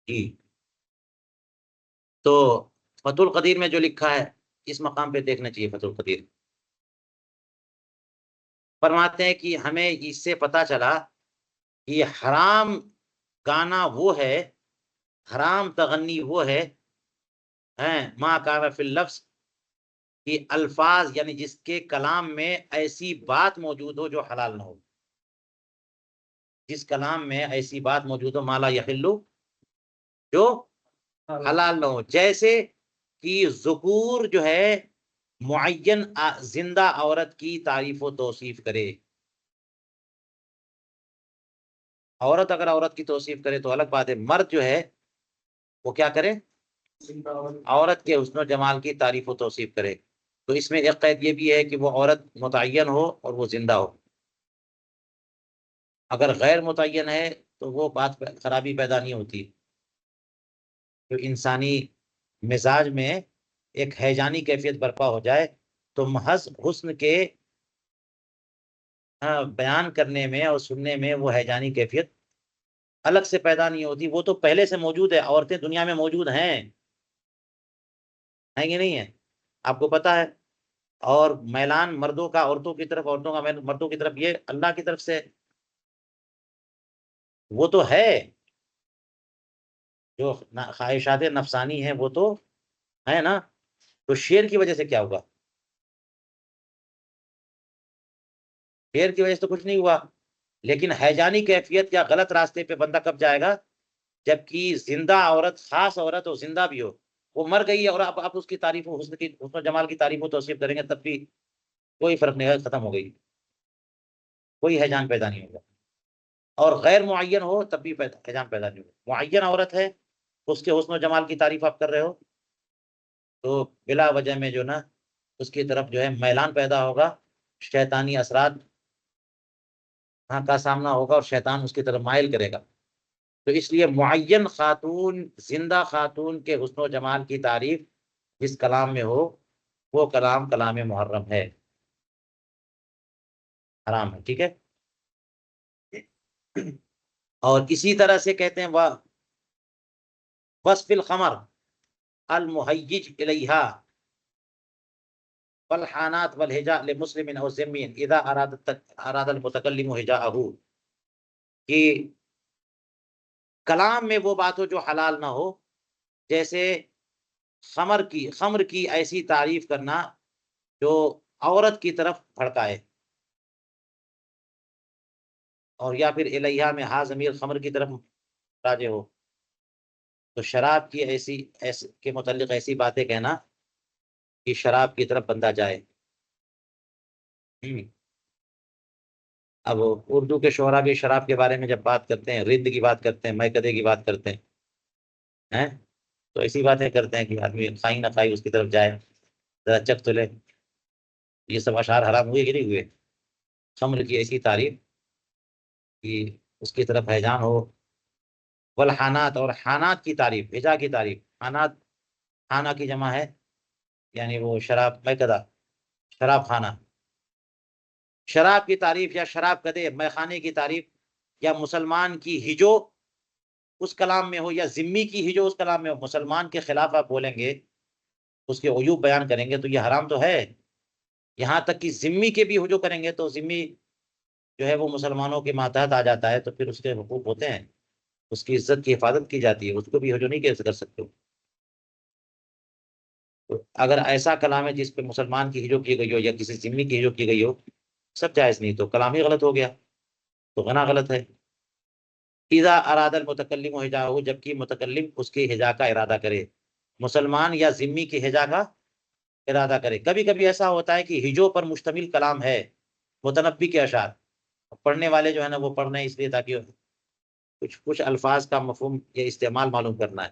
جی تو فتح القدیر میں جو لکھا ہے اس مقام پہ دیکھنا چاہیے. فتح القدیر فرماتے ہیں کہ ہمیں اس سے پتا چلا کہ حرام گانا وہ ہے، حرام تغنی وہ ہے ما کان فی اللفظ، کہ الفاظ یعنی جس کے کلام میں ایسی بات موجود ہو جو حلال نہ ہو. جس کلام میں ایسی بات موجود ہو مالا یحلو، جو حلال نہ ہو. جیسے کہ ذکور جو ہے معین زندہ عورت کی تعریف و توصیف کرے. عورت اگر عورت کی توصیف کرے تو الگ بات ہے، مرد جو ہے وہ کیا کرے؟ عورت کے حسن و جمال کی تعریف و توصیف کرے. تو اس میں ایک قید یہ بھی ہے کہ وہ عورت متعین ہو اور وہ زندہ ہو. اگر غیر متعین ہے تو وہ بات خرابی پیدا نہیں ہوتی. تو انسانی مزاج میں ایک ہیجانی کیفیت برپا ہو جائے تو محض حسن کے بیان کرنے میں اور سننے میں وہ ہیجانی کیفیت الگ سے پیدا نہیں ہوتی. وہ تو پہلے سے موجود ہے. عورتیں دنیا میں موجود ہیں کہ نہیں ہے؟ آپ کو پتا ہے. اور میلان مردوں کا عورتوں کی طرف، عورتوں کا میل مردوں کی طرف، یہ اللہ کی طرف سے وہ تو ہے. جو خواہشات نفسانی ہیں وہ تو ہے نا. تو شیر کی وجہ سے کیا ہوگا؟ شیر کی وجہ سے تو کچھ نہیں ہوا. لیکن ہیجانی کیفیت یا غلط راستے پہ بندہ کب جائے گا؟ جبکہ زندہ عورت، خاص عورت ہو، زندہ بھی ہو، وہ مر گئی ہے اور آپ اس کی تعریف و حسن و جمال کی تعریف و توصیف کریں گے تب بھی کوئی فرق نہیں ہے، ختم ہو گئی، کوئی ہیجان پیدا نہیں ہوگا. اور غیر معین ہو تب بھی ہیجان پیدا نہیں ہوگا. معین عورت ہے، اس کے حسن و جمال کی تعریف آپ کر رہے ہو تو بلا وجہ میں جو نا اس کی طرف جو ہے میلان پیدا ہوگا، شیطانی اثرات کا سامنا ہوگا اور شیطان اس کی طرف مائل کرے گا. تو اس لیے معین خاتون، زندہ خاتون کے حسن و جمال کی تعریف جس کلام میں ہو وہ کلام کلام محرم ہے، حرام ہے. ٹھیک ہے. اور اسی طرح سے کہتے ہیں وصف الخمر المہیج الیہا والحانات والہجاء لمسلم او ذمی اذا اراد المتکلم ہجاءہ، کہ کلام میں وہ بات ہو جو حلال نہ ہو، جیسے خمر کی ایسی تعریف کرنا جو عورت کی طرف بھڑکائے، اور یا پھر الیہا میں ہا ضمیر خمر کی طرف راجع ہو. تو شراب کی ایسی کے متعلق ایسی باتیں کہنا کہ شراب کی طرف بندہ جائے. اب اردو کے شعراء بھی شراب کے بارے میں جب بات کرتے ہیں، رند کی بات کرتے ہیں، میکدے کی بات کرتے ہیں تو ایسی باتیں کرتے ہیں کہ آدمی کھائی نہ کھائی اس کی طرف جائے، ذرا چکھ تو لے. یہ سب اشعار حرام ہوئے کہ نہیں ہوئے؟ خمر کی ایسی تعریف کہ اس کی طرف ہیجان ہو. والحانات، اور حانات کی تعریف، ہجا کی تعریف. حانات خانہ کی جمع ہے، یعنی وہ شراب، میکدہ، شراب خانہ. شراب کی تعریف یا شراب کدے، میخانے کی تعریف، یا مسلمان کی ہجو اس کلام میں ہو، یا ذمی کی ہجو اس کلام میں ہو. مسلمان کے خلاف آپ بولیں گے، اس کے عیوب بیان کریں گے تو یہ حرام تو ہے. یہاں تک کہ ذمی کے بھی ہجو کریں گے تو ذمی جو ہے وہ مسلمانوں کے ماتحت آ جاتا ہے، تو پھر اس کے حقوق ہوتے ہیں، اس کی عزت کی حفاظت کی جاتی ہے، اس کو بھی ہجو نہیں کیسے کر سکتے ہو. تو اگر ایسا کلام ہے جس پہ مسلمان کی ہجو کی گئی ہو یا کسی ذمی کی ہجو کی گئی ہو، سب جائز نہیں، تو کلام ہی غلط ہو گیا، تو غنا غلط ہے. اذا اراد المتکلم ہجاءہ، جبکہ متکلم اس کی ہجا کا ارادہ کرے، مسلمان یا ذمی کی ہجا کا ارادہ کرے. کبھی کبھی ایسا ہوتا ہے کہ ہجو پر مشتمل کلام ہے، متنبی کے اشعار، پڑھنے والے جو ہے نا وہ پڑھ رہے ہیں اس لیے تاکہ کچھ الفاظ کا مفہوم یا استعمال معلوم کرنا ہے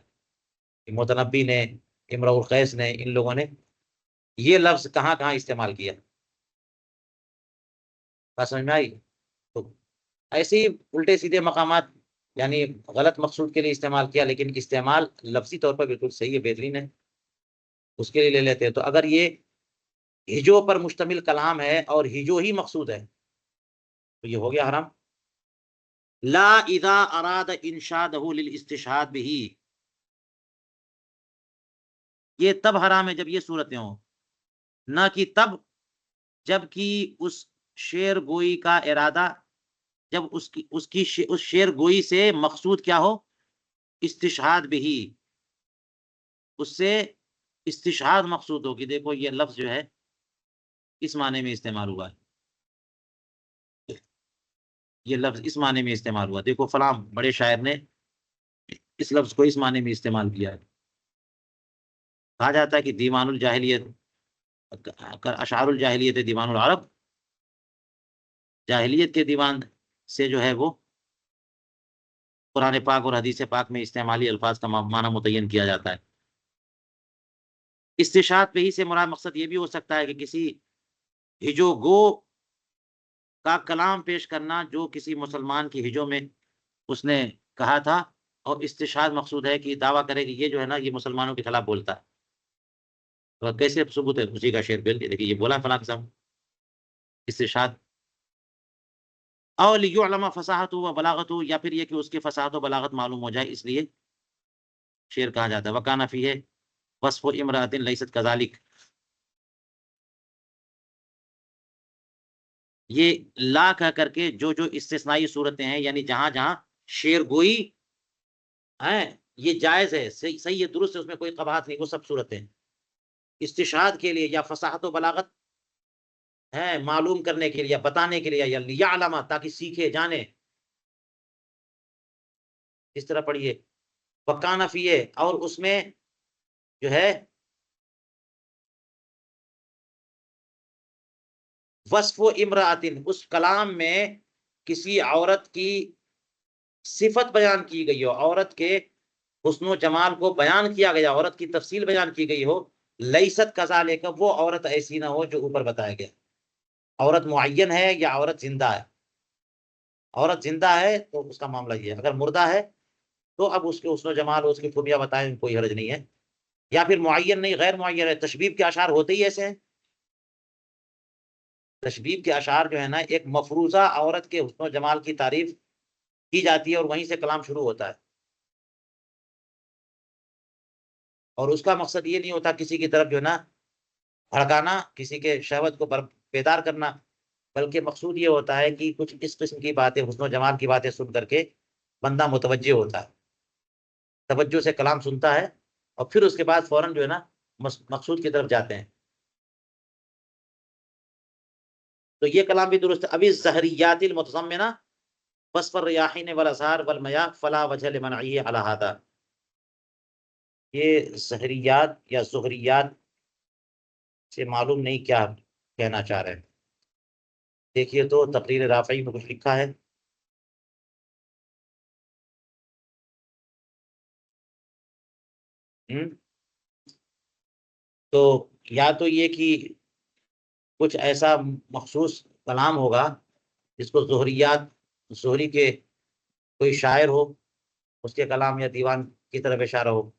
کہ متنبی نے، امرؤ القیس نے، ان لوگوں نے یہ لفظ کہاں کہاں استعمال کیا. بات سمجھ میں آئی؟ تو ایسے ہی الٹے سیدھے مقامات یعنی غلط مقصود کے لیے استعمال کیا، لیکن استعمال لفظی طور پر بالکل صحیح ہے، بہترین ہے، اس کے لیے لے لیتے ہیں. تو اگر یہ ہجو پر مشتمل کلام ہے اور ہجو ہی مقصود ہے تو یہ ہو گیا حرام. لا اذا اراد انشادہ للاستشہاد به، یہ تب حرام ہے جب یہ صورتیں ہوں، نہ کہ تب جب کہ اس شعر گوئی کا ارادہ، جب اس شعر گوئی سے مقصود کیا ہو، استشہاد بھی، اس سے استشہاد مقصود ہوگی۔ دیکھو یہ لفظ جو ہے اس معنی میں استعمال ہوا ہے، یہ لفظ اس معنی میں استعمال ہوا، دیکھو فلاں بڑے شاعر نے اس لفظ کو اس معنی میں استعمال کیا ہے۔ کہا جاتا ہے کہ دیوان الجاہلیت، اشعار الجاہلیت دیوان العرب، جاہلیت کے دیوان سے جو ہے وہ قرآن پاک اور حدیث پاک میں استعمالی الفاظ کا معنی متعین کیا جاتا ہے۔ استشہاد پہ ہی سے مراد مقصد یہ بھی ہو سکتا ہے کہ کسی ہجو گو کا کلام پیش کرنا جو کسی مسلمان کی ہجو میں اس نے کہا تھا، اور استشہاد مقصود ہے کہ دعویٰ کرے کہ یہ جو ہے نا یہ مسلمانوں کے خلاف بولتا ہے، تو کیسے ثبوت ہے اسی کا شعر بول دیکھیے یہ بولا فلاں قسم استشہاد، او لیعلم فصاحت و بلاغت، یا پھر یہ کہ اس کی فصاحت و بلاغت معلوم ہو جائے اس لیے شعر کہا جاتا ہے۔ وکان فیہ وصف امرأۃ لیست کذالک، یہ لا کہہ کر کے جو استثنائی صورتیں ہیں، یعنی جہاں جہاں شعر گوئی ہے یہ جائز ہے، صحیح ہے، درست ہے، اس میں کوئی قباحت نہیں، وہ سب صورتیں استشہاد کے لیے یا فصاحت و بلاغت ہے معلوم کرنے کے لیے یا بتانے کے لیے، یا لیعلم تاکہ سیکھے جانے، اس طرح پڑھیے۔ وکان فیہ، اور اس میں جو ہے وصف و امراطن، اس کلام میں کسی عورت کی صفت بیان کی گئی ہو، عورت کے حسن و جمال کو بیان کیا گیا، عورت کی تفصیل بیان کی گئی ہو، لیست کذالک، وہ عورت ایسی نہ ہو جو اوپر بتایا گیا۔ عورت معین ہے یا عورت زندہ ہے؟ عورت زندہ ہے تو اس کا معاملہ یہ ہے، اگر مردہ ہے تو اب اس کے حسن و جمال اور اس کی خوبیاں بتائیں، کوئی حرج نہیں ہے، یا پھر معین نہیں غیر معین ہے۔ تشبیب کے اشعار ہوتے ہی ایسے ہیں، تشبیب کے اشعار جو ہے نا ایک مفروضہ عورت کے حسن و جمال کی تعریف کی جاتی ہے اور وہیں سے کلام شروع ہوتا ہے، اور اس کا مقصد یہ نہیں ہوتا کسی کی طرف جو ہے نا بھڑکانا، کسی کے شہوت کو بیدار کرنا، بلکہ مقصود یہ ہوتا ہے کہ کچھ اس قسم کی باتیں، حسن و جمال کی باتیں سن کر کے بندہ متوجہ ہوتا ہے، توجہ سے کلام سنتا ہے، اور پھر اس کے بعد فوراً جو ہے نا مقصود کی طرف جاتے ہیں، تو یہ کلام بھی درست ہے۔ ابھی الزہریات المتضمنہ وصف الریاحین والازہار والمیاہ فلا وجہ لمنعہ علی ھذا، یہ زہریات یا زہریات سے معلوم نہیں کیا کہنا چاہ رہے ہیں، دیکھیے تو تقریر رافعی میں کچھ لکھا ہے، تو یا تو یہ کہ کچھ ایسا مخصوص کلام ہوگا جس کو زہریات، زہری کے کوئی شاعر ہو اس کے کلام یا دیوان کی طرف اشارہ ہو،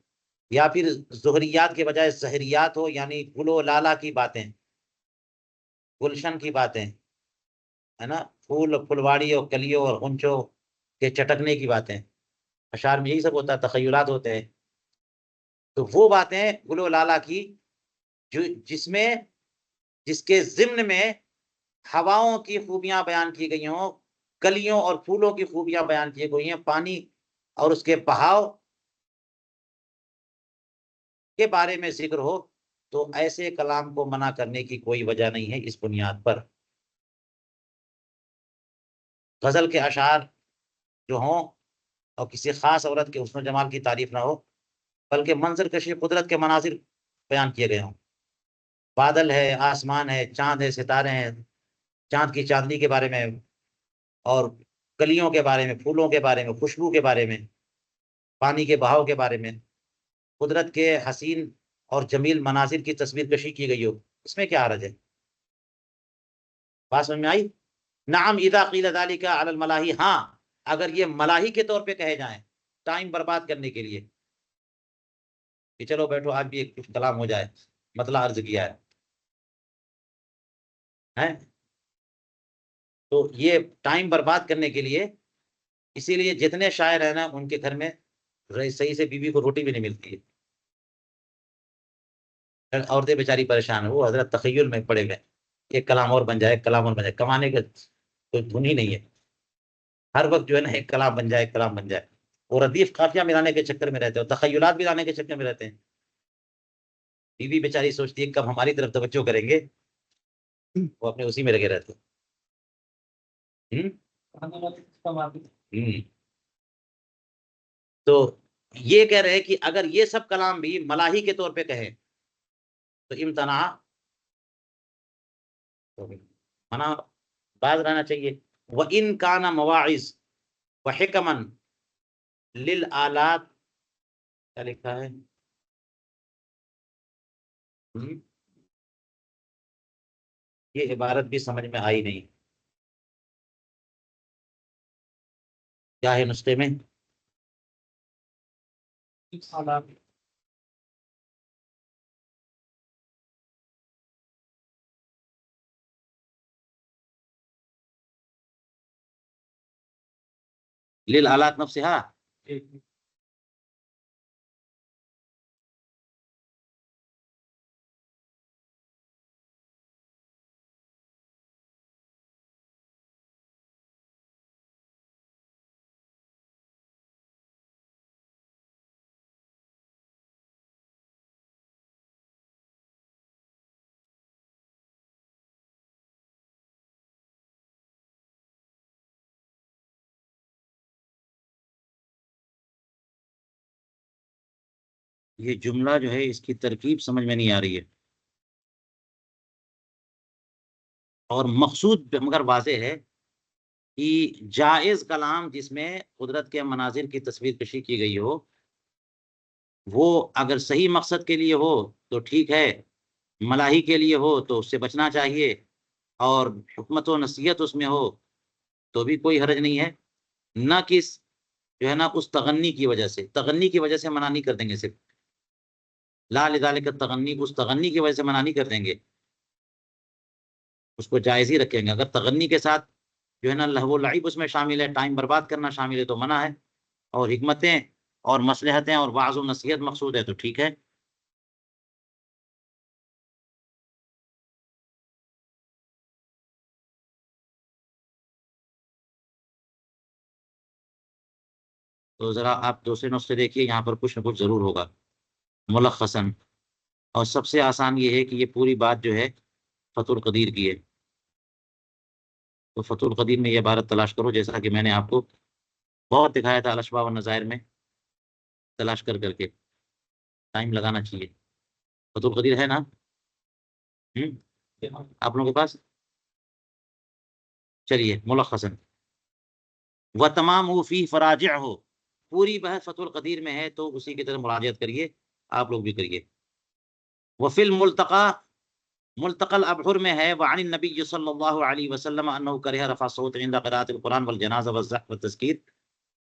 یا پھر زہریات کے بجائے زہریات ہو، یعنی گل و لالا کی باتیں، گلشن کی باتیں، ہے نا، پھول پھلواڑی اور کلیوں اور غنچوں کے چٹکنے کی باتیں، اشعار میں یہی سب ہوتا ہے، تخیلات ہوتے ہیں، تو وہ باتیں گل و لالا کی جو جس کے ضمن میں ہواؤں کی خوبیاں بیان کی گئی ہوں، کلیوں اور پھولوں کی خوبیاں بیان کی گئی ہیں، پانی اور اس کے بہاؤ کے بارے میں ذکر ہو، تو ایسے کلام کو منع کرنے کی کوئی وجہ نہیں ہے اس بنیاد پر۔ غزل کے اشعار جو ہوں اور کسی خاص عورت کے حسن و جمال کی تعریف نہ ہو، بلکہ منظر کشی قدرت کے مناظر بیان کیے گئے ہوں، بادل ہے، آسمان ہے، چاند ہے، ستارے ہیں، چاند کی چاندنی کے بارے میں، اور کلیوں کے بارے میں، پھولوں کے بارے میں، خوشبو کے بارے میں، پانی کے بہاؤ کے بارے میں، قدرت کے حسین اور جمیل مناظر کی تصویر کشی کی گئی ہو، اس میں کیا حرج ہے؟ بات سمجھ میں آئی؟ نعم اذا قیل ذلک علی الملاہی، ہاں اگر یہ ملاحی کے طور پہ کہے جائیں، ٹائم برباد کرنے کے لیے کہ چلو بیٹھو آج بھی ایک کچھ کلام ہو جائے، مطلب عرض کیا ہے، تو یہ ٹائم برباد کرنے کے لیے، اسی لیے جتنے شاعر ہیں نا ان کے گھر میں صحیح سے بیوی کو روٹی بھی نہیں ملتی ہے، عورتیں بیچاری پریشان ہیں، وہ حضرت تخیل میں پڑے گئے، ایک کلام اور بن جائے، ایک کلام اور بن جائے، کمانے کا کوئی دھن ہی نہیں ہے، ہر وقت جو ہے نا ایک کلام بن جائے، ایک کلام بن جائے، اور ردیف قافیہ ملانے کے چکر میں رہتے ہیں، اور تخیلات بھی لانے کے چکر میں رہتے ہیں۔ بیوی بیچاری سوچتی ہے کب ہماری طرف توجہ کریں گے، وہ اپنے اسی میں لگے رہتے ہیں۔ تو یہ کہہ رہے ہیں کہ اگر یہ سب کلام بھی ملاحی کے طور پہ کہیں تو امتناع منع باز رہنا چاہیے۔ وَإِن كَانَ مَوَاعِظ وَحِكَمًا لِلْآلَاتِ، کیا لکھا ہے؟ یہ عبارت بھی سمجھ میں آئی نہیں، کیا ہے نسخے میں؟ للآلات نفسها، یہ جملہ جو ہے اس کی ترکیب سمجھ میں نہیں آ رہی ہے، اور مقصود مگر واضح ہے کہ جائز کلام جس میں قدرت کے مناظر کی تصویر کشی کی گئی ہو، وہ اگر صحیح مقصد کے لیے ہو تو ٹھیک ہے، ملاحی کے لیے ہو تو اس سے بچنا چاہیے، اور حکمت و نصیحت اس میں ہو تو بھی کوئی حرج نہیں ہے، نہ کہ جو ہے نا اس تغنی کی وجہ سے، تغنی کی وجہ سے منع نہیں کر دیں گے، صرف لا لذالک التغنی، اس تغنی کی وجہ سے منع نہیں کر دیں گے، اس کو جائز ہی رکھیں گے۔ اگر تغنی کے ساتھ جو ہے نا لہو و لعب اس میں شامل ہے، ٹائم برباد کرنا شامل ہے تو منع ہے، اور حکمتیں اور مصلحتیں اور وعظ و نصیحت مقصود ہے تو ٹھیک ہے۔ تو ذرا آپ دوسرے نسخے دیکھیے، یہاں پر کچھ نہ کچھ ضرور ہوگا ملخصاً، اور سب سے آسان یہ ہے کہ یہ پوری بات جو ہے فتح القدیر کی ہے، تو فتح القدیر میں یہ عبارت تلاش کرو، جیسا کہ میں نے آپ کو بہت دکھایا تھا الاشباح والنظائر میں، تلاش کر کر کے ٹائم لگانا چاہیے۔ فتح القدیر ہے نا؟ آپ لوگوں کے پاس؟ چلیے ملخصاً، و تمام فی فراجع ہو، پوری بحث فتح القدیر میں ہے تو اسی کی طرف مراجعت کریے، آپ لوگ بھی کریے۔ وفی الملتقى، ملتقى الابحر میں ہے، وعن النبی صلی اللہ علیہ وسلم انه کرہ رفع الصوت عند قراءة القرآن والجنازہ والزحف والتذکیر،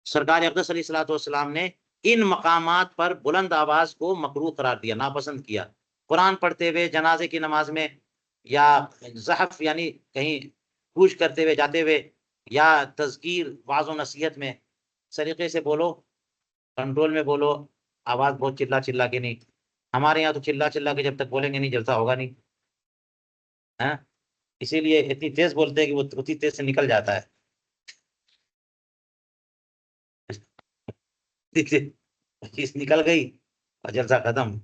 سرکار اقدس علیہ الصلوۃ والسلام نے ان مقامات پر بلند آواز کو مکروہ قرار دیا، ناپسند کیا، قرآن پڑھتے ہوئے، جنازے کی نماز میں، یا زحف یعنی کہیں کوچ کرتے ہوئے، جاتے ہوئے، یا تذکیر وعظ و نصیحت میں سلیقے سے بولو، کنٹرول میں بولو، آواز بہت چلا چلا کے نہیں، ہمارے یہاں تو چلا چلا کے جب تک بولیں گے نہیں جلسہ ہوگا نہیں، ہاں، اسی لیے اتنی تیز بولتے ہیں کہ وہ اتنی تیز سے نکل جاتا ہے، چیز نکل گئی اور جلسہ ختم،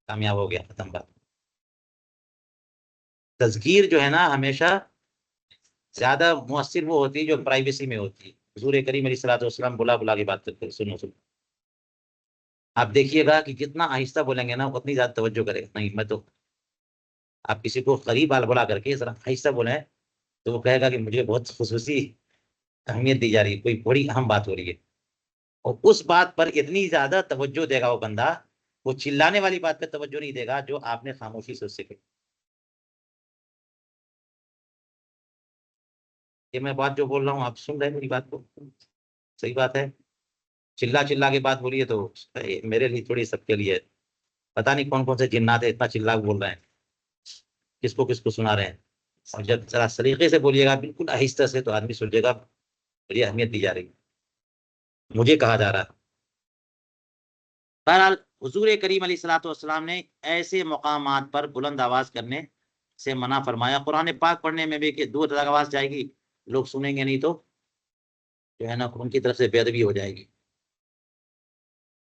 کامیاب ہو گیا، ختم بات۔ تذکیر جو ہے نا ہمیشہ زیادہ مؤثر وہ ہوتی ہے جو پرائیویسی میں ہوتی ہے، حضور کریم علیہ الصلوۃ والسلام بلا بلا کے بات کرتے ہیں، سنو سنو، آپ دیکھیے گا کہ جتنا آہستہ بولیں گے نا اتنی زیادہ توجہ کرے گا، نہیں میں تو، آپ کسی کو قریب بلا کر کے ذرا آہستہ بولیں تو وہ کہے گا کہ مجھے بہت خصوصی اہمیت دی جا رہی ہے، کوئی بڑی اہم بات ہو رہی ہے، اور اس بات پر اتنی زیادہ توجہ دے گا وہ بندہ، وہ چلانے والی بات پہ توجہ نہیں دے گا جو آپ نے خاموشی سے اس سے کہی۔ یہ میں بات جو بول رہا ہوں آپ سن رہے ہیں میری بات کو؟ صحیح بات ہے، چلا چلا کے بات بولیے تو میرے لیے تھوڑی، سب کے لیے، پتہ نہیں کون کون سے جنات ہیں اتنا چلا بول رہے ہیں، کس کو سنا رہے ہیں، اور جب ذرا سلیقے سے بولیے گا بالکل آہستہ سے تو آدمی سمجھے گا مجھے اہمیت دی جا رہی ہے، مجھے کہا جا رہا ہے۔ بہرحال حضور کریم علیہ الصلوۃ والسلام نے ایسے مقامات پر بلند آواز کرنے سے منع فرمایا. قرآن پاک پڑھنے میں بھی کہ دور تک آواز جائے گی، لوگ سنیں گے نہیں تو جو ہے نا ان کی طرف سے بے ادبی ہو جائے گی.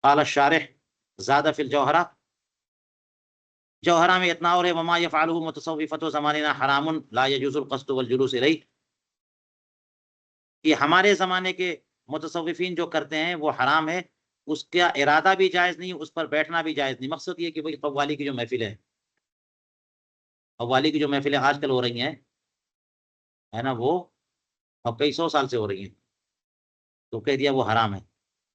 قال الشارح زاد فی الجوہرہ، جوہرہ میں اتنا اور ہے، وما یفعلہ متصوفۃ زماننا حرام لا یجوز القصد والجلوس الیہ، کہ ہمارے زمانے کے متصوفین جو کرتے ہیں وہ حرام ہے، اس کا ارادہ بھی جائز نہیں، اس پر بیٹھنا بھی جائز نہیں. مقصد یہ کہ بھائی قوالی کی جو محفلیں ہیں، قوالی کی جو محفلیں آج کل ہو رہی ہیں ہے نا، وہ اب کئی سو سال سے ہو رہی ہیں، تو کہہ دیا وہ حرام ہے،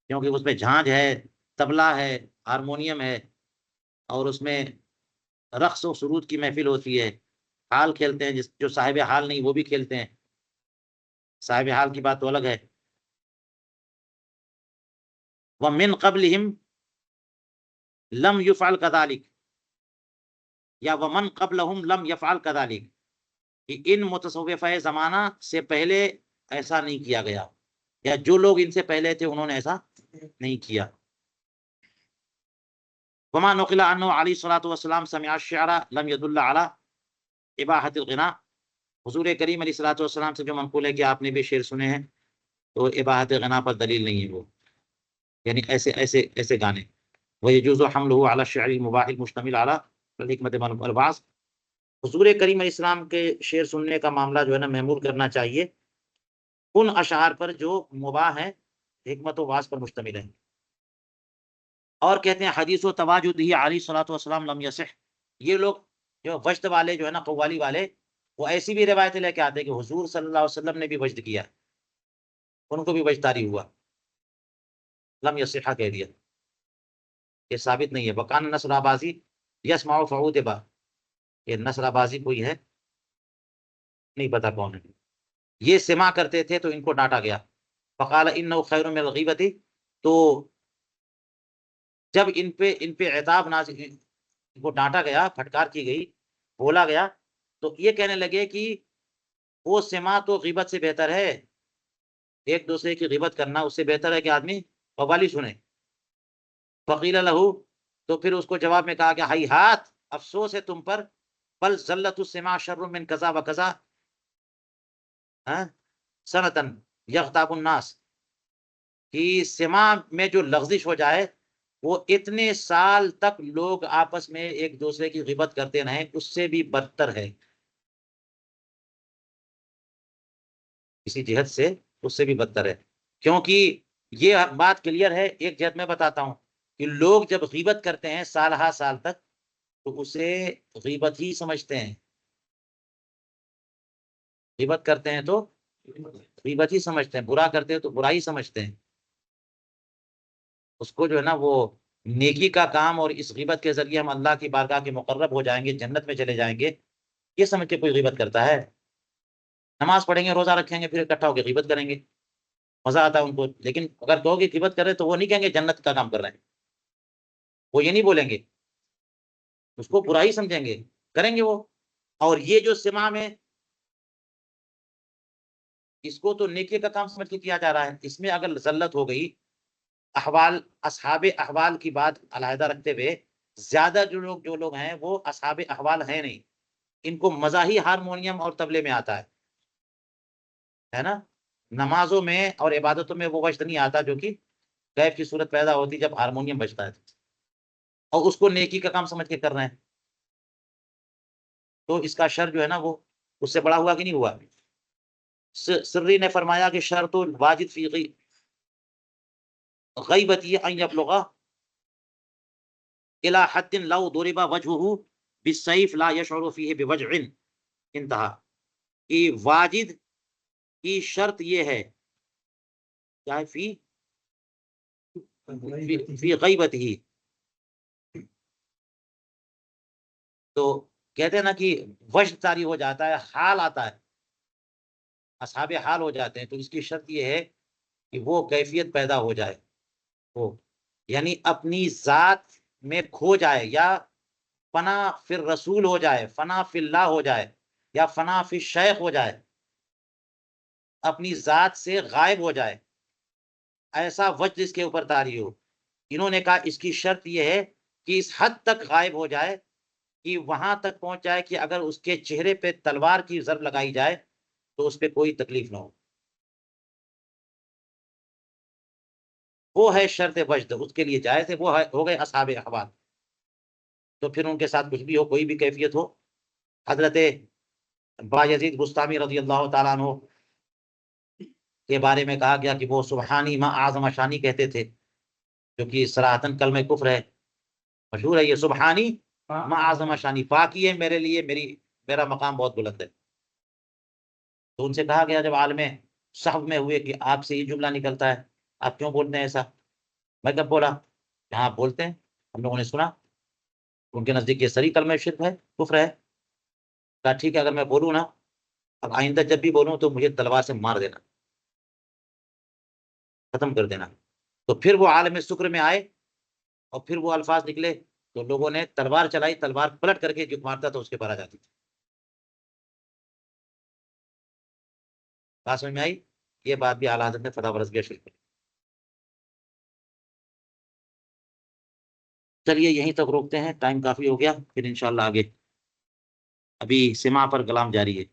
کیونکہ اس میں جھانج ہے، طبلہ ہے، ہارمونیم ہے، اور اس میں رقص و سرود کی محفل ہوتی ہے، حال کھیلتے ہیں، جو صاحب حال نہیں وہ بھی کھیلتے ہیں. صاحب حال کی بات تو الگ ہے. وَمِن قَبْلِهِمْ لَمْ يُفْعَلْ كَذَلِكَ، یا وَمَنْ قَبْلَهُمْ لَمْ يَفْعَلْ كَذَلِكَ، کہ ان متصوفہ زمانہ سے پہلے ایسا نہیں کیا گیا، یا جو لوگ ان سے پہلے تھے انہوں نے ایسا نہیں کیا. وما نقل عنہ علیہ الصلوۃ والسلام سمع الشعر لم يدل على اباحۃ الغناء، حضور کریم علیہ الصلوۃ والسلام سے جو منقول ہے کہ آپ نے بھی شعر سنے ہیں، تو اباحت غنا پر دلیل نہیں ہے وہ، یعنی ایسے ایسے ایسے گانے. ويجوز حمله على الشعر المباح المشتمل على الحکمت والبعض، حضور کریم علیہ السلام کے شعر سننے کا معاملہ جو ہے نا محمول کرنا چاہیے ان اشعار پر جو مباح ہیں، حکمت و واعظ پر مشتمل ہیں. اور کہتے ہیں حدیث و تواجد ہی علیہ الصلوۃ والسلام لم یصح، یہ لوگ جو وجد والے جو ہے نا قوالی والے، وہ ایسی بھی روایتیں لے کے آتے ہیں کہ حضور صلی اللہ علیہ وسلم نے بھی وجد کیا، ان کو بھی وجداری ہوا. لم یصح کہہ دیا، یہ ثابت نہیں ہے. وکان نصر آبازی یسمع فعود با، یہ نصر آبازی کوئی ہے نہیں پتا کون ہے، یہ سماع کرتے تھے تو ان کو ڈانٹا گیا. فقال انه خیر من الغیبۃ، تو جب ان پہ عتاب نازل، ان کو ڈانٹا گیا، پھٹکار کی گئی، بولا گیا، تو یہ کہنے لگے کہ وہ سماع تو غیبت سے بہتر ہے، ایک دوسرے کی غیبت کرنا اس سے بہتر ہے کہ آدمی قوالی سنے. فقیل لہو، تو پھر اس کو جواب میں کہا کہ ہائی ہاتھ، افسوس ہے تم پر، بل ذلت السماع شر من کذا و کذا سنتن یغتاب الناس، کہ سماع میں جو لغزش ہو جائے وہ اتنے سال تک لوگ آپس میں ایک دوسرے کی غیبت کرتے رہیں، اس سے بھی بدتر ہے، کسی جہت سے اس سے بھی بدتر ہے. کیونکہ یہ بات کلیئر ہے، ایک جہت میں بتاتا ہوں کہ لوگ جب غیبت کرتے ہیں سال ہا سال تک تو اسے غیبت ہی سمجھتے ہیں، غیبت کرتے ہیں تو غیبت ہی سمجھتے ہیں، برا کرتے ہیں تو برا ہی سمجھتے ہیں. اس کو جو ہے نا وہ نیکی کا کام، اور اس غیبت کے ذریعے ہم اللہ کی بارگاہ کے مقرب ہو جائیں گے، جنت میں چلے جائیں گے، یہ سمجھ کے کوئی غیبت کرتا ہے؟ نماز پڑھیں گے، روزہ رکھیں گے، پھر اکٹھا ہو کے غیبت کریں گے، مزہ آتا ہے ان کو. لیکن اگر کہو کہ غیبت کر رہے تو وہ نہیں کہیں گے جنت کا کام کر رہے ہیں، وہ یہ نہیں بولیں گے، اس کو برا ہی سمجھیں گے، کریں گے وہ. اور یہ جو سماع میں، اس کو تو نیکی کا کام سمجھ کے کیا جا رہا ہے، اس میں اگر ذلت ہو گئی، احوال اصحاب احوال کی بات علیحدہ رکھتے ہوئے، زیادہ جو لوگ ہیں وہ اصحاب احوال ہیں نہیں، ان کو مزہ ہی ہارمونیم اور طبلے میں آتا ہے نا. نمازوں میں اور عبادتوں میں وہ وجد نہیں آتا جو کہ غیب کی صورت پیدا ہوتی جب ہارمونیم بجتا ہے، اور اس کو نیکی کا کام سمجھ کے کر رہے ہیں، تو اس کا شر جو ہے نا وہ اس سے بڑا ہوا کہ نہیں ہوا. سری نے فرمایا کہ شرط واجد فی غیبتی ان یبلغ الى حد لو ضرب وجهه بالسيف لا يشعر فيه بوجع انتہا، کہ واجد کی شرط یہ ہے، کیا ہے؟ فی غیبت ہی، تو کہتے ہیں نا کہ وجد طاری ہو جاتا ہے، حال آتا ہے، اصحاب حال ہو جاتے ہیں، تو اس کی شرط یہ ہے کہ وہ کیفیت پیدا ہو جائے، وہ یعنی اپنی ذات میں کھو جائے، یا فنا فی الرسول ہو جائے، فنا فی اللہ ہو جائے، یا فنا فی الشیخ ہو جائے، اپنی ذات سے غائب ہو جائے، ایسا وجد اس کے اوپر طاری ہو انہوں نے کہا اس کی شرط یہ ہے کہ اس حد تک غائب ہو جائے کہ وہاں تک پہنچ جائے کہ اگر اس کے چہرے پہ تلوار کی ضرب لگائی جائے تو اس پہ کوئی تکلیف نہ ہو. وہ ہے شرط وجد، اس کے لیے جائز ہے. وہ ہو گئے اصحاب احوال. تو پھر ان کے ساتھ کچھ بھی ہو، کوئی بھی کیفیت ہو. حضرت بایزید بستامی رضی اللہ تعالیٰ عنہ کے بارے میں کہا گیا کہ وہ سبحانی ما اعظم شانی کہتے تھے، جو کہ صراحتاً کلمہ کفر ہے، مشہور ہے یہ، سبحانی ما اعظم شانی، پاکی ہے میرے لیے، میرا مقام بہت بلند ہے. تو ان سے کہا گیا جب عالم صحب میں ہوئے کہ آپ سے یہ جملہ نکلتا ہے، آپ کیوں بولتے ہیں ایسا؟ میں کب بولا؟ جہاں آپ بولتے ہیں ہم لوگوں نے سنا. ان کے نزدیک یہ سری کلمہ شرک ہے، کفر ہے. کہا ٹھیک ہے، اگر میں بولوں نا، اب آئندہ جب بھی بولوں تو مجھے تلوار سے مار دینا، ختم کر دینا. تو پھر وہ عالم سکر میں آئے اور پھر وہ الفاظ نکلے تو لوگوں نے تلوار چلائی، تلوار پلٹ کر کے جو مارتا تھا اس کے پر آ جاتی تھی. بات سمجھ میں آئی؟ یہ بات بھی اعلیٰ حضرت نے فتح برس گیا شرک. چلیے یہیں تک روکتے ہیں، ٹائم کافی ہو گیا، پھر انشاءاللہ آگے. ابھی سما پر کلام جاری ہے.